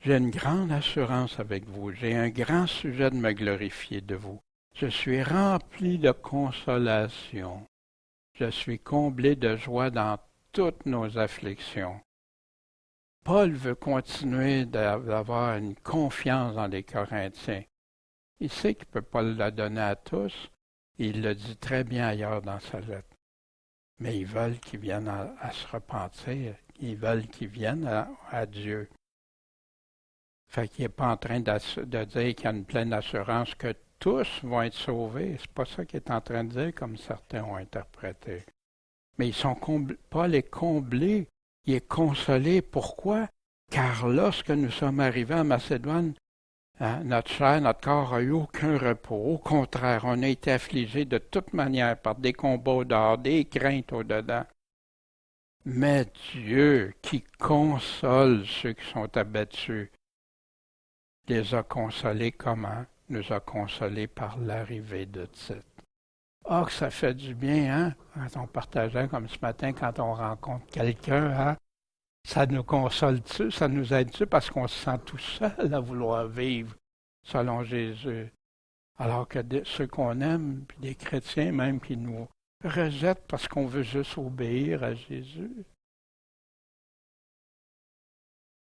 J'ai une grande assurance avec vous. J'ai un grand sujet de me glorifier de vous. Je suis rempli de consolation. Je suis comblé de joie dans toutes nos afflictions. Paul veut continuer d'avoir une confiance dans les Corinthiens. Il sait qu'il ne peut pas le donner à tous, et il le dit très bien ailleurs dans sa lettre. Mais ils veulent qu'ils viennent à se repentir, ils veulent qu'ils viennent à Dieu. Fait qu'il n'est pas en train de dire qu'il y a une pleine assurance que tous vont être sauvés. C'est pas ça qu'il est en train de dire, comme certains ont interprété. Mais ils sont Paul est comblé, il est consolé. Pourquoi? Car lorsque nous sommes arrivés en Macédoine, hein, notre chair, notre corps n'a eu aucun repos. Au contraire, on a été affligés de toute manière par des combats au dehors, des craintes au-dedans. Mais Dieu, qui console ceux qui sont abattus, les a consolés comment? Nous a consolés par l'arrivée de Tite. Ah, que ça fait du bien, hein? Quand on partageait comme ce matin, quand on rencontre quelqu'un, hein? Ça nous console-tu? Ça nous aide-tu? Parce qu'on se sent tout seul à vouloir vivre selon Jésus. Alors que ceux qu'on aime, puis des chrétiens même qui nous rejettent parce qu'on veut juste obéir à Jésus.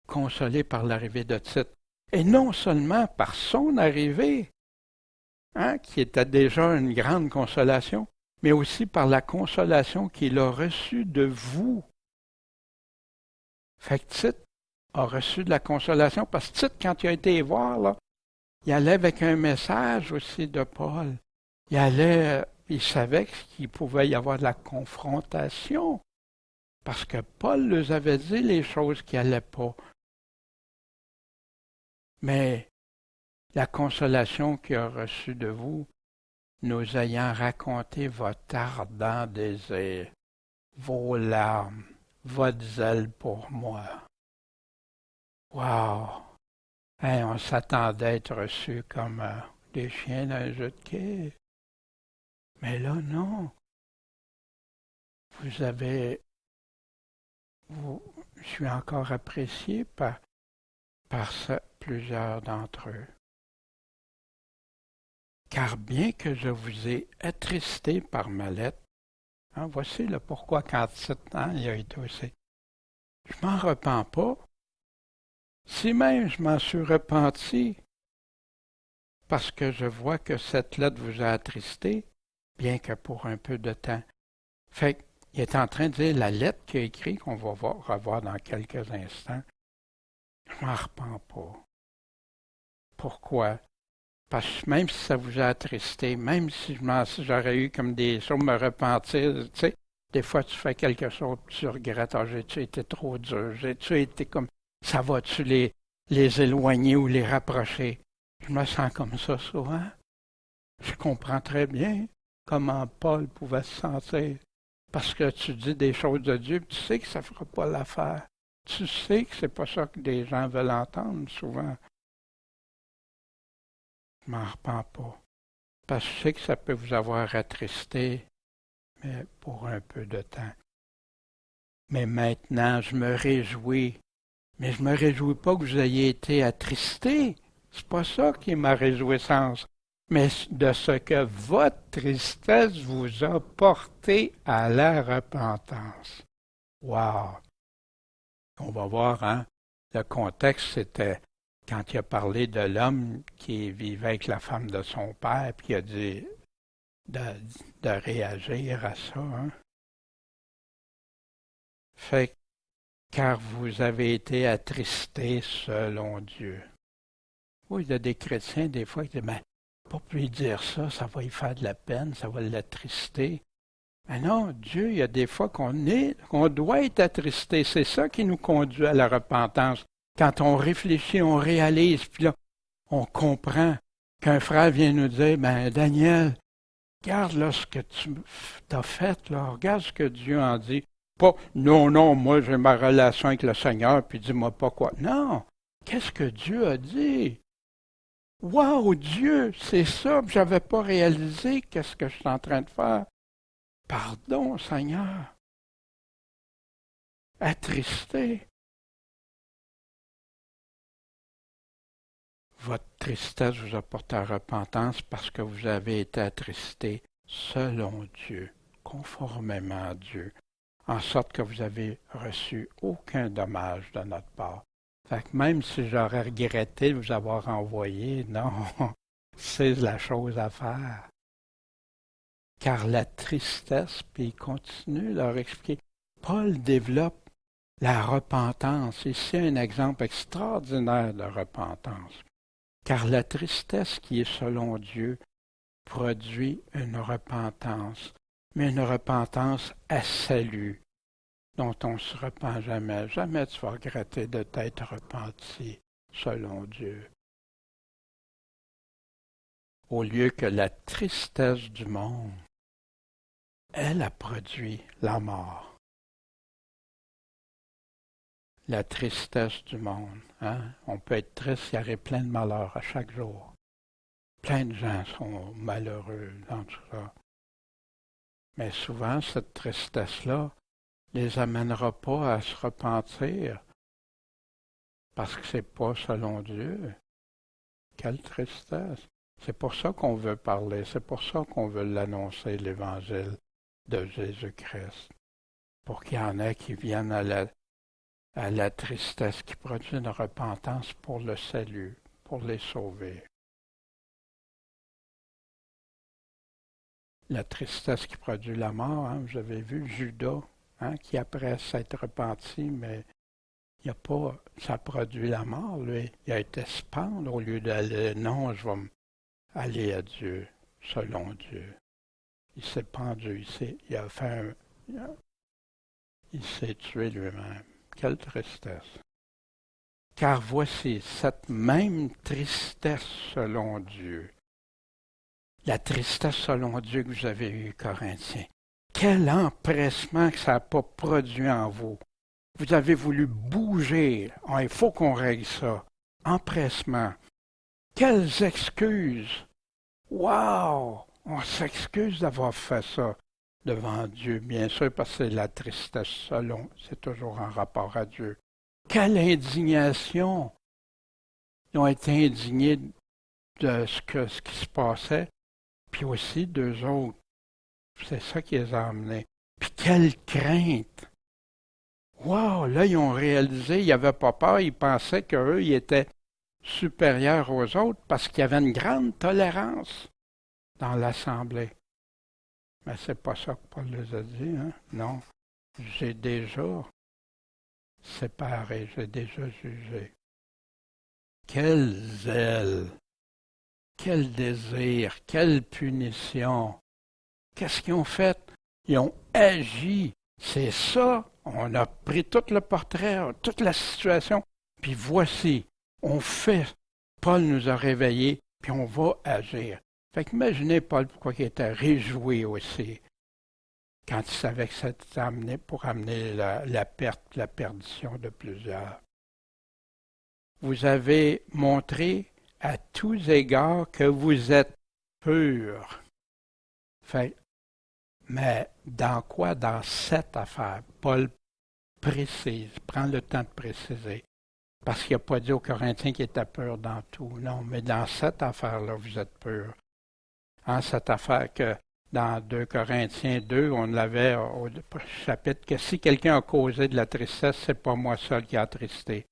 Consolés par l'arrivée de Tite. Et non seulement par son arrivée, hein, qui était déjà une grande consolation, mais aussi par la consolation qu'il a reçue de vous. Fait que Tite a reçu de la consolation, parce que Tite, quand il a été voir, là, il allait avec un message aussi de Paul. Il savait qu'il pouvait y avoir de la confrontation, parce que Paul leur avait dit les choses qui n'allaient pas. Mais la consolation qu'il a reçue de vous, nous ayant raconté votre ardent désir, vos larmes, votre zèle pour moi. Wow! Hey, on s'attendait à être reçus comme des chiens d'un jeu de quai. Mais là, non. Je suis encore apprécié par plusieurs d'entre eux. Car bien que je vous ai attristé par ma lettre, hein, voici le pourquoi quand 7 ans il a été aussi. Je m'en repens pas. Si même je m'en suis repenti, parce que je vois que cette lettre vous a attristé, bien que pour un peu de temps. Fait qu'il est en train de dire la lettre qu'il a écrite, qu'on va revoir dans quelques instants. Je m'en repens pas. Pourquoi? Parce que même si ça vous a attristé, même si j'aurais eu comme des choses me repentir, tu sais, des fois tu fais quelque chose, tu regrettes, ah, j'ai-tu été trop dur, j'ai-tu été comme, ça va-tu les éloigner ou les rapprocher? Je me sens comme ça souvent. Je comprends très bien comment Paul pouvait se sentir. Parce que tu dis des choses de Dieu, tu sais que ça ne fera pas l'affaire. Tu sais que c'est pas ça que des gens veulent entendre souvent. Je m'en repens pas. Parce que je sais que ça peut vous avoir attristé, mais pour un peu de temps. Mais maintenant, je me réjouis. Mais je me réjouis pas que vous ayez été attristé. C'est pas ça qui est ma réjouissance. Mais de ce que votre tristesse vous a porté à la repentance. Wow! On va voir, hein? Le contexte, c'était quand il a parlé de l'homme qui vivait avec la femme de son père, puis il a dit de réagir à ça, hein? Fait car vous avez été attristés selon Dieu. Oui, il y a des chrétiens, des fois, qui disent, mais pas lui dire ça, ça va lui faire de la peine, ça va l'attrister. Mais non, Dieu, il y a des fois qu'on doit être attristé. C'est ça qui nous conduit à la repentance. Quand on réfléchit, on réalise, puis là, on comprend qu'un frère vient nous dire, ben Daniel, regarde là ce que tu as fait, là, regarde ce que Dieu en dit. Pas, non, moi j'ai ma relation avec le Seigneur, puis dis-moi pas quoi. Non, qu'est-ce que Dieu a dit? Wow, Dieu, c'est ça, j'avais pas réalisé qu'est-ce que je suis en train de faire. Pardon, Seigneur. Attristé. Votre tristesse vous a porté à repentance parce que vous avez été attristé selon Dieu, conformément à Dieu, en sorte que vous avez reçu aucun dommage de notre part. Fait que même si j'aurais regretté de vous avoir envoyé, non, c'est la chose à faire. Car la tristesse, puis il continue de leur expliquer, Paul développe la repentance. Ici, un exemple extraordinaire de repentance. Car la tristesse qui est selon Dieu produit une repentance, mais une repentance à salut, dont on ne se repent jamais. Jamais tu vas regretter de t'être repenti selon Dieu. Au lieu que la tristesse du monde, elle a produit la mort. La tristesse du monde. Hein? On peut être triste, il y aurait plein de malheurs à chaque jour. Plein de gens sont malheureux dans tout ça. Mais souvent, cette tristesse-là ne les amènera pas à se repentir parce que c'est pas selon Dieu. Quelle tristesse! C'est pour ça qu'on veut parler, c'est pour ça qu'on veut l'annoncer, l'Évangile de Jésus-Christ. Pour qu'il y en ait qui viennent à la tristesse, qui produit une repentance pour le salut, pour les sauver. La tristesse qui produit la mort, hein, vous avez vu Judas, hein, qui après s'être repenti, mais il a pas, ça produit la mort, lui. Il a été se pendre au lieu d'aller, non, je vais aller à Dieu, selon Dieu. Il s'est pendu, il s'est tué lui-même. Quelle tristesse! Car voici cette même tristesse selon Dieu. La tristesse selon Dieu que vous avez eue, Corinthiens. Quel empressement que ça n'a pas produit en vous. Vous avez voulu bouger. Oh, il faut qu'on règle ça. Empressement. Quelles excuses! Wow! On s'excuse d'avoir fait ça devant Dieu, bien sûr, parce que c'est la tristesse selon. C'est toujours en rapport à Dieu. Quelle indignation! Ils ont été indignés de ce qui se passait, puis aussi d'eux autres. C'est ça qui les a emmenés. Puis quelle crainte! Wow! Là, ils ont réalisé, ils n'avaient pas peur, ils pensaient qu'eux, ils étaient supérieurs aux autres parce qu'il y avait une grande tolérance dans l'Assemblée. Mais c'est pas ça que Paul les a dit, hein? Non. J'ai déjà séparé, j'ai déjà jugé. Quel zèle! Quel désir! Quelle punition! Qu'est-ce qu'ils ont fait? Ils ont agi. C'est ça. On a pris tout le portrait, toute la situation, puis voici, on fait. Paul nous a réveillés, puis on va agir. Fait qu'imaginez Paul pourquoi il était réjoui aussi, quand il savait que c'était amené pour amener la perte, la perdition de plusieurs. Vous avez montré à tous égards que vous êtes purs. Fait, mais dans quoi? Dans cette affaire. Paul précise, prend le temps de préciser. Parce qu'il n'a pas dit aux Corinthiens qu'il était pur dans tout. Non, mais dans cette affaire-là, vous êtes purs. Hein, cette affaire que dans 2 Corinthiens 2, on l'avait au chapitre, que si quelqu'un a causé de la tristesse, c'est pas moi seul qui a attristé.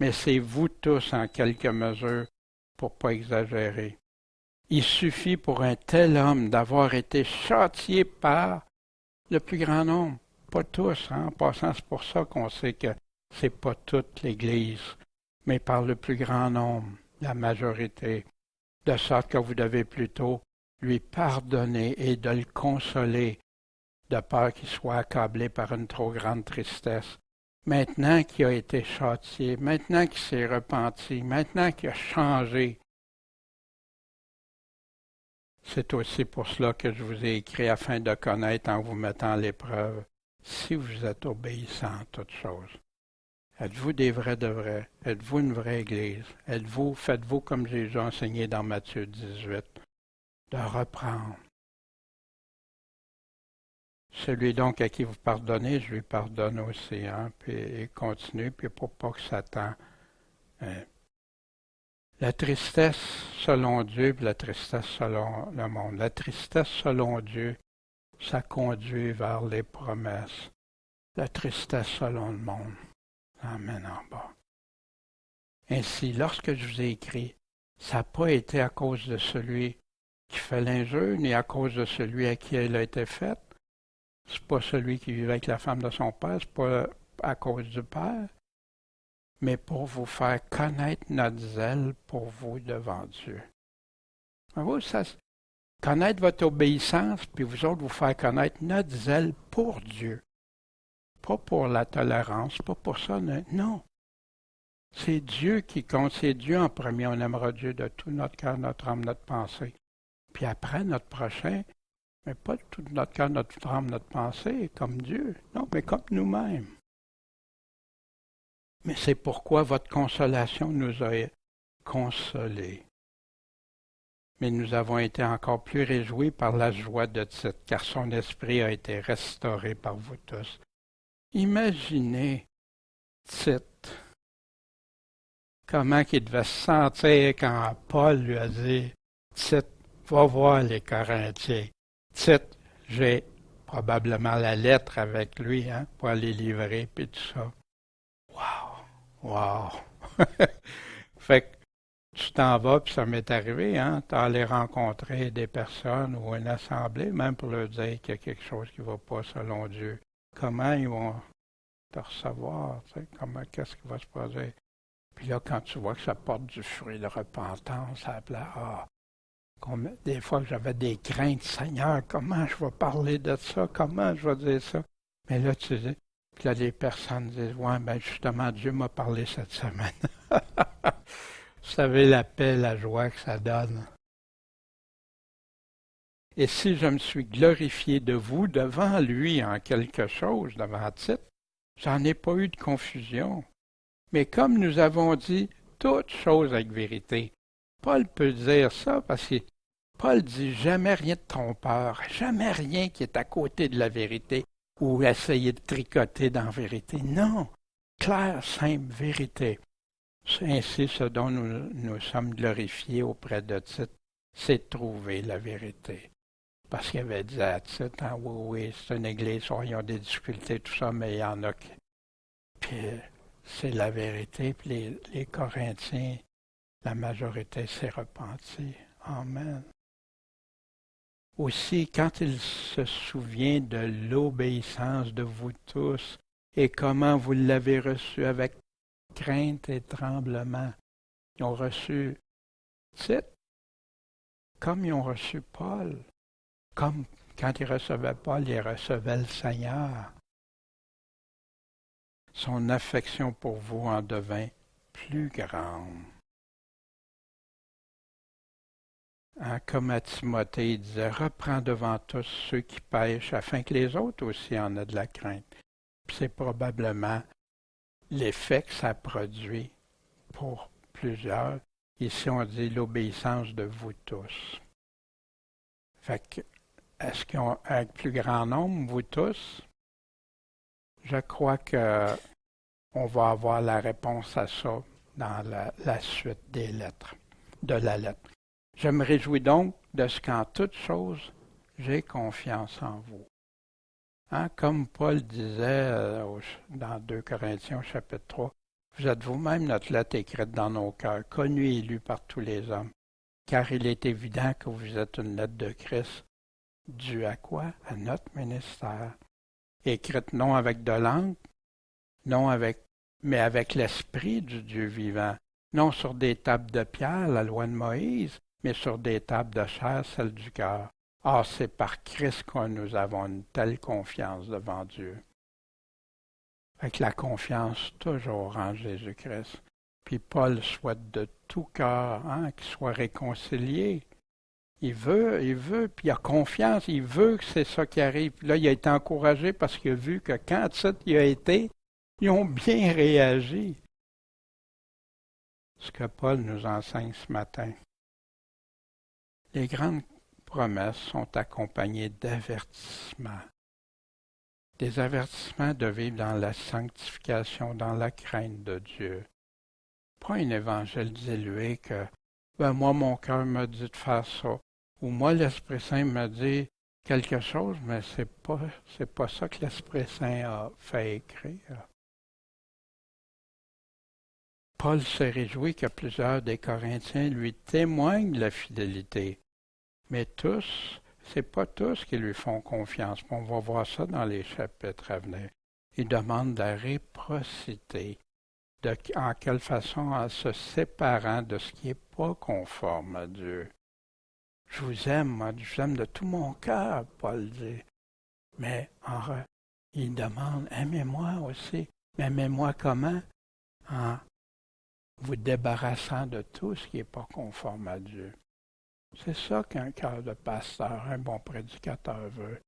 Mais c'est vous tous en quelque mesure, pour pas exagérer. Il suffit pour un tel homme d'avoir été châtié par le plus grand nombre. Pas tous, hein. En passant, c'est pour ça qu'on sait que c'est pas toute l'Église, mais par le plus grand nombre, la majorité, de sorte que vous devez plutôt lui pardonner et de le consoler, de peur qu'il soit accablé par une trop grande tristesse. Maintenant qu'il a été châtié, maintenant qu'il s'est repenti, maintenant qu'il a changé, c'est aussi pour cela que je vous ai écrit afin de connaître en vous mettant à l'épreuve si vous êtes obéissant en toutes choses. Êtes-vous des vrais de vrais? Êtes-vous une vraie Église? Faites-vous comme Jésus a enseigné dans Matthieu 18, de reprendre. Celui donc à qui vous pardonnez, je lui pardonne aussi, hein, puis il continue, puis pour pas que Satan... La tristesse selon Dieu, puis la tristesse selon le monde. La tristesse selon Dieu, ça conduit vers les promesses. la tristesse selon le monde l'emmène en bas. Ainsi, lorsque je vous ai écrit, ça n'a pas été à cause de celui qui fait l'injure, ni à cause de celui à qui elle a été faite. C'est pas celui qui vivait avec la femme de son père, c'est pas à cause du père, mais pour vous faire connaître notre zèle pour vous devant Dieu. Vous, ça, connaître votre obéissance, puis vous autres vous faire connaître notre zèle pour Dieu. Pas pour la tolérance, pas pour ça, non. C'est Dieu qui compte, c'est Dieu en premier. On aimera Dieu de tout notre cœur, notre âme, notre pensée. Puis après, notre prochain, mais pas de tout notre cœur, notre âme, notre pensée, comme Dieu. Non, mais comme nous-mêmes. Mais c'est pourquoi votre consolation nous a consolés. Mais nous avons été encore plus réjouis par la joie de Tite, car son esprit a été restauré par vous tous. Imaginez Tite, comment il devait se sentir quand Paul lui a dit « Tite, va voir les Corinthiens. Tite, j'ai probablement la lettre avec lui pour aller livrer, puis tout ça. » Wow! Wow! Fait que tu t'en vas, puis ça m'est arrivé, tu allé rencontrer des personnes ou une assemblée, même pour leur dire qu'il y a quelque chose qui ne va pas selon Dieu. Comment ils vont te recevoir, qu'est-ce qui va se passer? Puis là, quand tu vois que ça porte du fruit de repentance, ça des fois j'avais des craintes, Seigneur, comment je vais parler de ça? Comment je vais dire ça? Mais là, tu dis, puis là, les personnes disent, ouais, ben justement, Dieu m'a parlé cette semaine. Vous savez la paix, la joie que ça donne. Et si je me suis glorifié de vous devant lui en quelque chose, devant Tite, j'en ai pas eu de confusion. Mais comme nous avons dit toutes choses avec vérité, Paul peut dire ça parce que Paul dit jamais rien de trompeur, jamais rien qui est à côté de la vérité ou essayer de tricoter dans la vérité. Non, claire, simple, vérité. C'est ainsi ce dont nous sommes glorifiés auprès de Tite, c'est de trouver la vérité. Parce qu'il avait dit à Tite, oui, c'est une église, ils ont des difficultés, tout ça, mais il y en a qui... Puis c'est la vérité, puis les Corinthiens, la majorité s'est repentie. Amen. Aussi, quand il se souvient de l'obéissance de vous tous et comment vous l'avez reçu avec crainte et tremblement, ils ont reçu Tite comme ils ont reçu Paul. Comme quand ils recevaient Paul, ils recevaient le Seigneur. Son affection pour vous en devint plus grande. Comme à Timothée, il disait, reprends devant tous ceux qui pêchent, afin que les autres aussi en aient de la crainte. Puis c'est probablement l'effet que ça produit pour plusieurs. Ici, on dit l'obéissance de vous tous. Fait que, est-ce qu'avec plus grand nombre, vous tous? Je crois qu'on va avoir la réponse à ça dans la suite des lettres, de la lettre. Je me réjouis donc de ce qu'en toute chose, j'ai confiance en vous. Comme Paul disait dans 2 Corinthiens chapitre 3, vous êtes vous-même notre lettre écrite dans nos cœurs, connue et lue par tous les hommes, car il est évident que vous êtes une lettre de Christ, due à quoi? À notre ministère, écrite non avec de l'encre, mais avec l'esprit du Dieu vivant, non sur des tables de pierre, la loi de Moïse, mais sur des tables de chair, celle du cœur. Or, c'est par Christ que nous avons une telle confiance devant Dieu. Avec la confiance toujours en Jésus-Christ. Puis Paul souhaite de tout cœur qu'il soit réconcilié. Il veut, puis il a confiance, il veut que c'est ça qui arrive. Puis là, il a été encouragé parce qu'il a vu que quand Tite y a été, ils ont bien réagi. Ce que Paul nous enseigne ce matin. Les grandes promesses sont accompagnées d'avertissements. Des avertissements de vivre dans la sanctification, dans la crainte de Dieu. Pas un évangile dilué que moi, mon cœur me dit de faire ça. Ou moi, l'Esprit Saint me dit quelque chose, mais c'est pas ça que l'Esprit Saint a fait écrire. Paul se réjouit que plusieurs des Corinthiens lui témoignent la fidélité. Mais tous, c'est pas tous qui lui font confiance. On va voir ça dans les chapitres à venir. Il demande la réciprocité. En quelle façon? En se séparant de ce qui n'est pas conforme à Dieu. Je vous aime, moi, je vous aime de tout mon cœur, Paul dit. Mais il demande, aimez-moi aussi. Mais aimez-moi comment? En vous débarrassant de tout ce qui n'est pas conforme à Dieu. C'est ça qu'un cœur de pasteur, un bon prédicateur veut.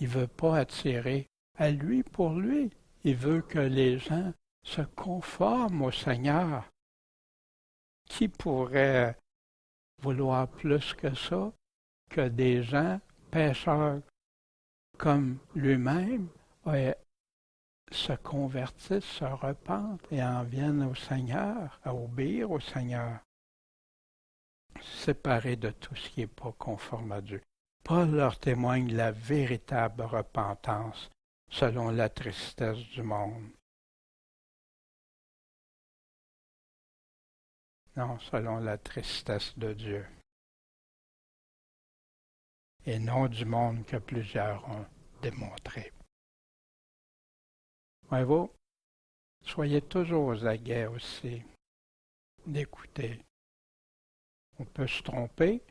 Il ne veut pas attirer à lui pour lui. Il veut que les gens se conforment au Seigneur. Qui pourrait vouloir plus que ça, que des gens pécheurs comme lui-même se convertissent, se repentent et en viennent au Seigneur, à obéir au Seigneur, séparés de tout ce qui n'est pas conforme à Dieu. Paul leur témoigne la véritable repentance selon la tristesse du monde. Non, selon la tristesse de Dieu. Et non du monde que plusieurs ont démontré. Voyez-vous, soyez toujours aux aguets aussi d'écouter. On peut se tromper.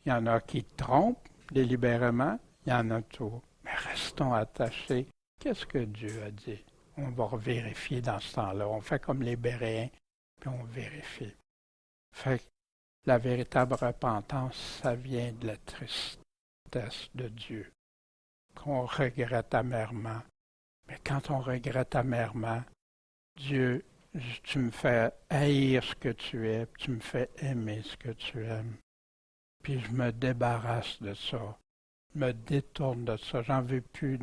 Il y en a qui trompent délibérément. Il y en a tout. Mais restons attachés. Qu'est-ce que Dieu a dit? On va vérifier dans ce temps-là. On fait comme les Béréens, puis on vérifie. Fait que la véritable repentance, ça vient de la tristesse de Dieu, qu'on regrette amèrement. Mais quand on regrette amèrement, Dieu, tu me fais haïr ce que tu es, tu me fais aimer ce que tu aimes. Puis je me débarrasse de ça, je me détourne de ça, j'en veux plus.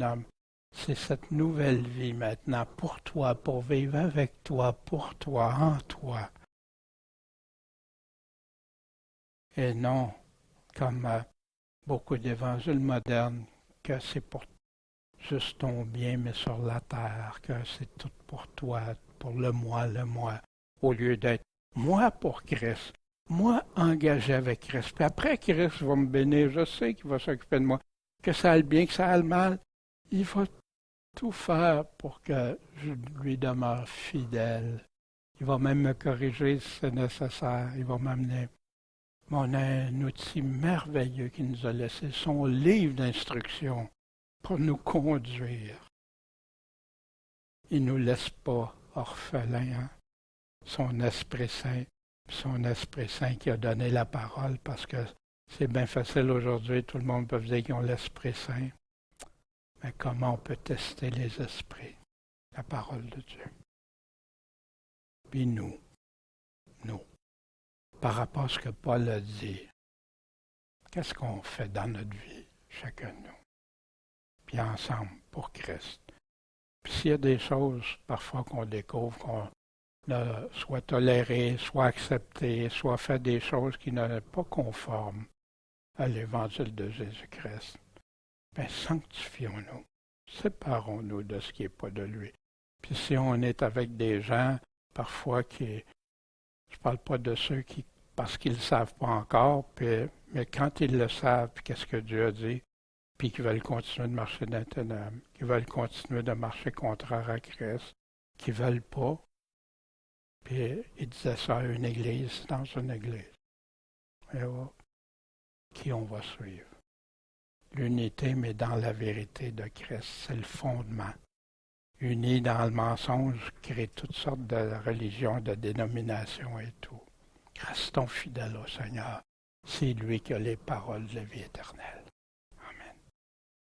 C'est cette nouvelle vie maintenant, pour toi, pour vivre avec toi, pour toi, en toi. Et non, comme beaucoup d'évangiles modernes, que c'est pour juste ton bien, mais sur la terre, que c'est tout pour toi, pour le moi, au lieu d'être moi pour Christ, moi engagé avec Christ. Puis après, Christ va me bénir, je sais qu'il va s'occuper de moi, que ça aille bien, que ça aille mal, il va tout faire pour que je lui demeure fidèle. Il va même me corriger si c'est nécessaire, il va m'amener. Mais on a un outil merveilleux qu'il nous a laissé, son livre d'instruction, pour nous conduire. Il ne nous laisse pas orphelins, hein? Son Esprit Saint qui a donné la parole, parce que c'est bien facile aujourd'hui, tout le monde peut dire qu'ils ont l'Esprit Saint. Mais comment on peut tester les esprits? La parole de Dieu. Puis nous, par rapport à ce que Paul a dit, qu'est-ce qu'on fait dans notre vie, chacun de nous? Puis ensemble, pour Christ. Puis s'il y a des choses, parfois, qu'on découvre, qu'on a soit toléré, soit accepté, soit fait des choses qui ne sont pas conformes à l'Évangile de Jésus-Christ, bien, sanctifions-nous. Séparons-nous de ce qui n'est pas de lui. Puis si on est avec des gens, parfois, je ne parle pas de ceux qui, parce qu'ils ne le savent pas encore, mais quand ils le savent, puis qu'est-ce que Dieu a dit, puis qui veulent continuer de marcher dans les ténèbres, qui veulent continuer de marcher contraire à Christ, qui ne veulent pas. Puis il disait ça à une église, dans une église. Et qui on va suivre? L'unité, mais dans la vérité de Christ, c'est le fondement. Unis dans le mensonge, crée toutes sortes de religions, de dénominations et tout. Restons fidèles au Seigneur. C'est lui qui a les paroles de la vie éternelle.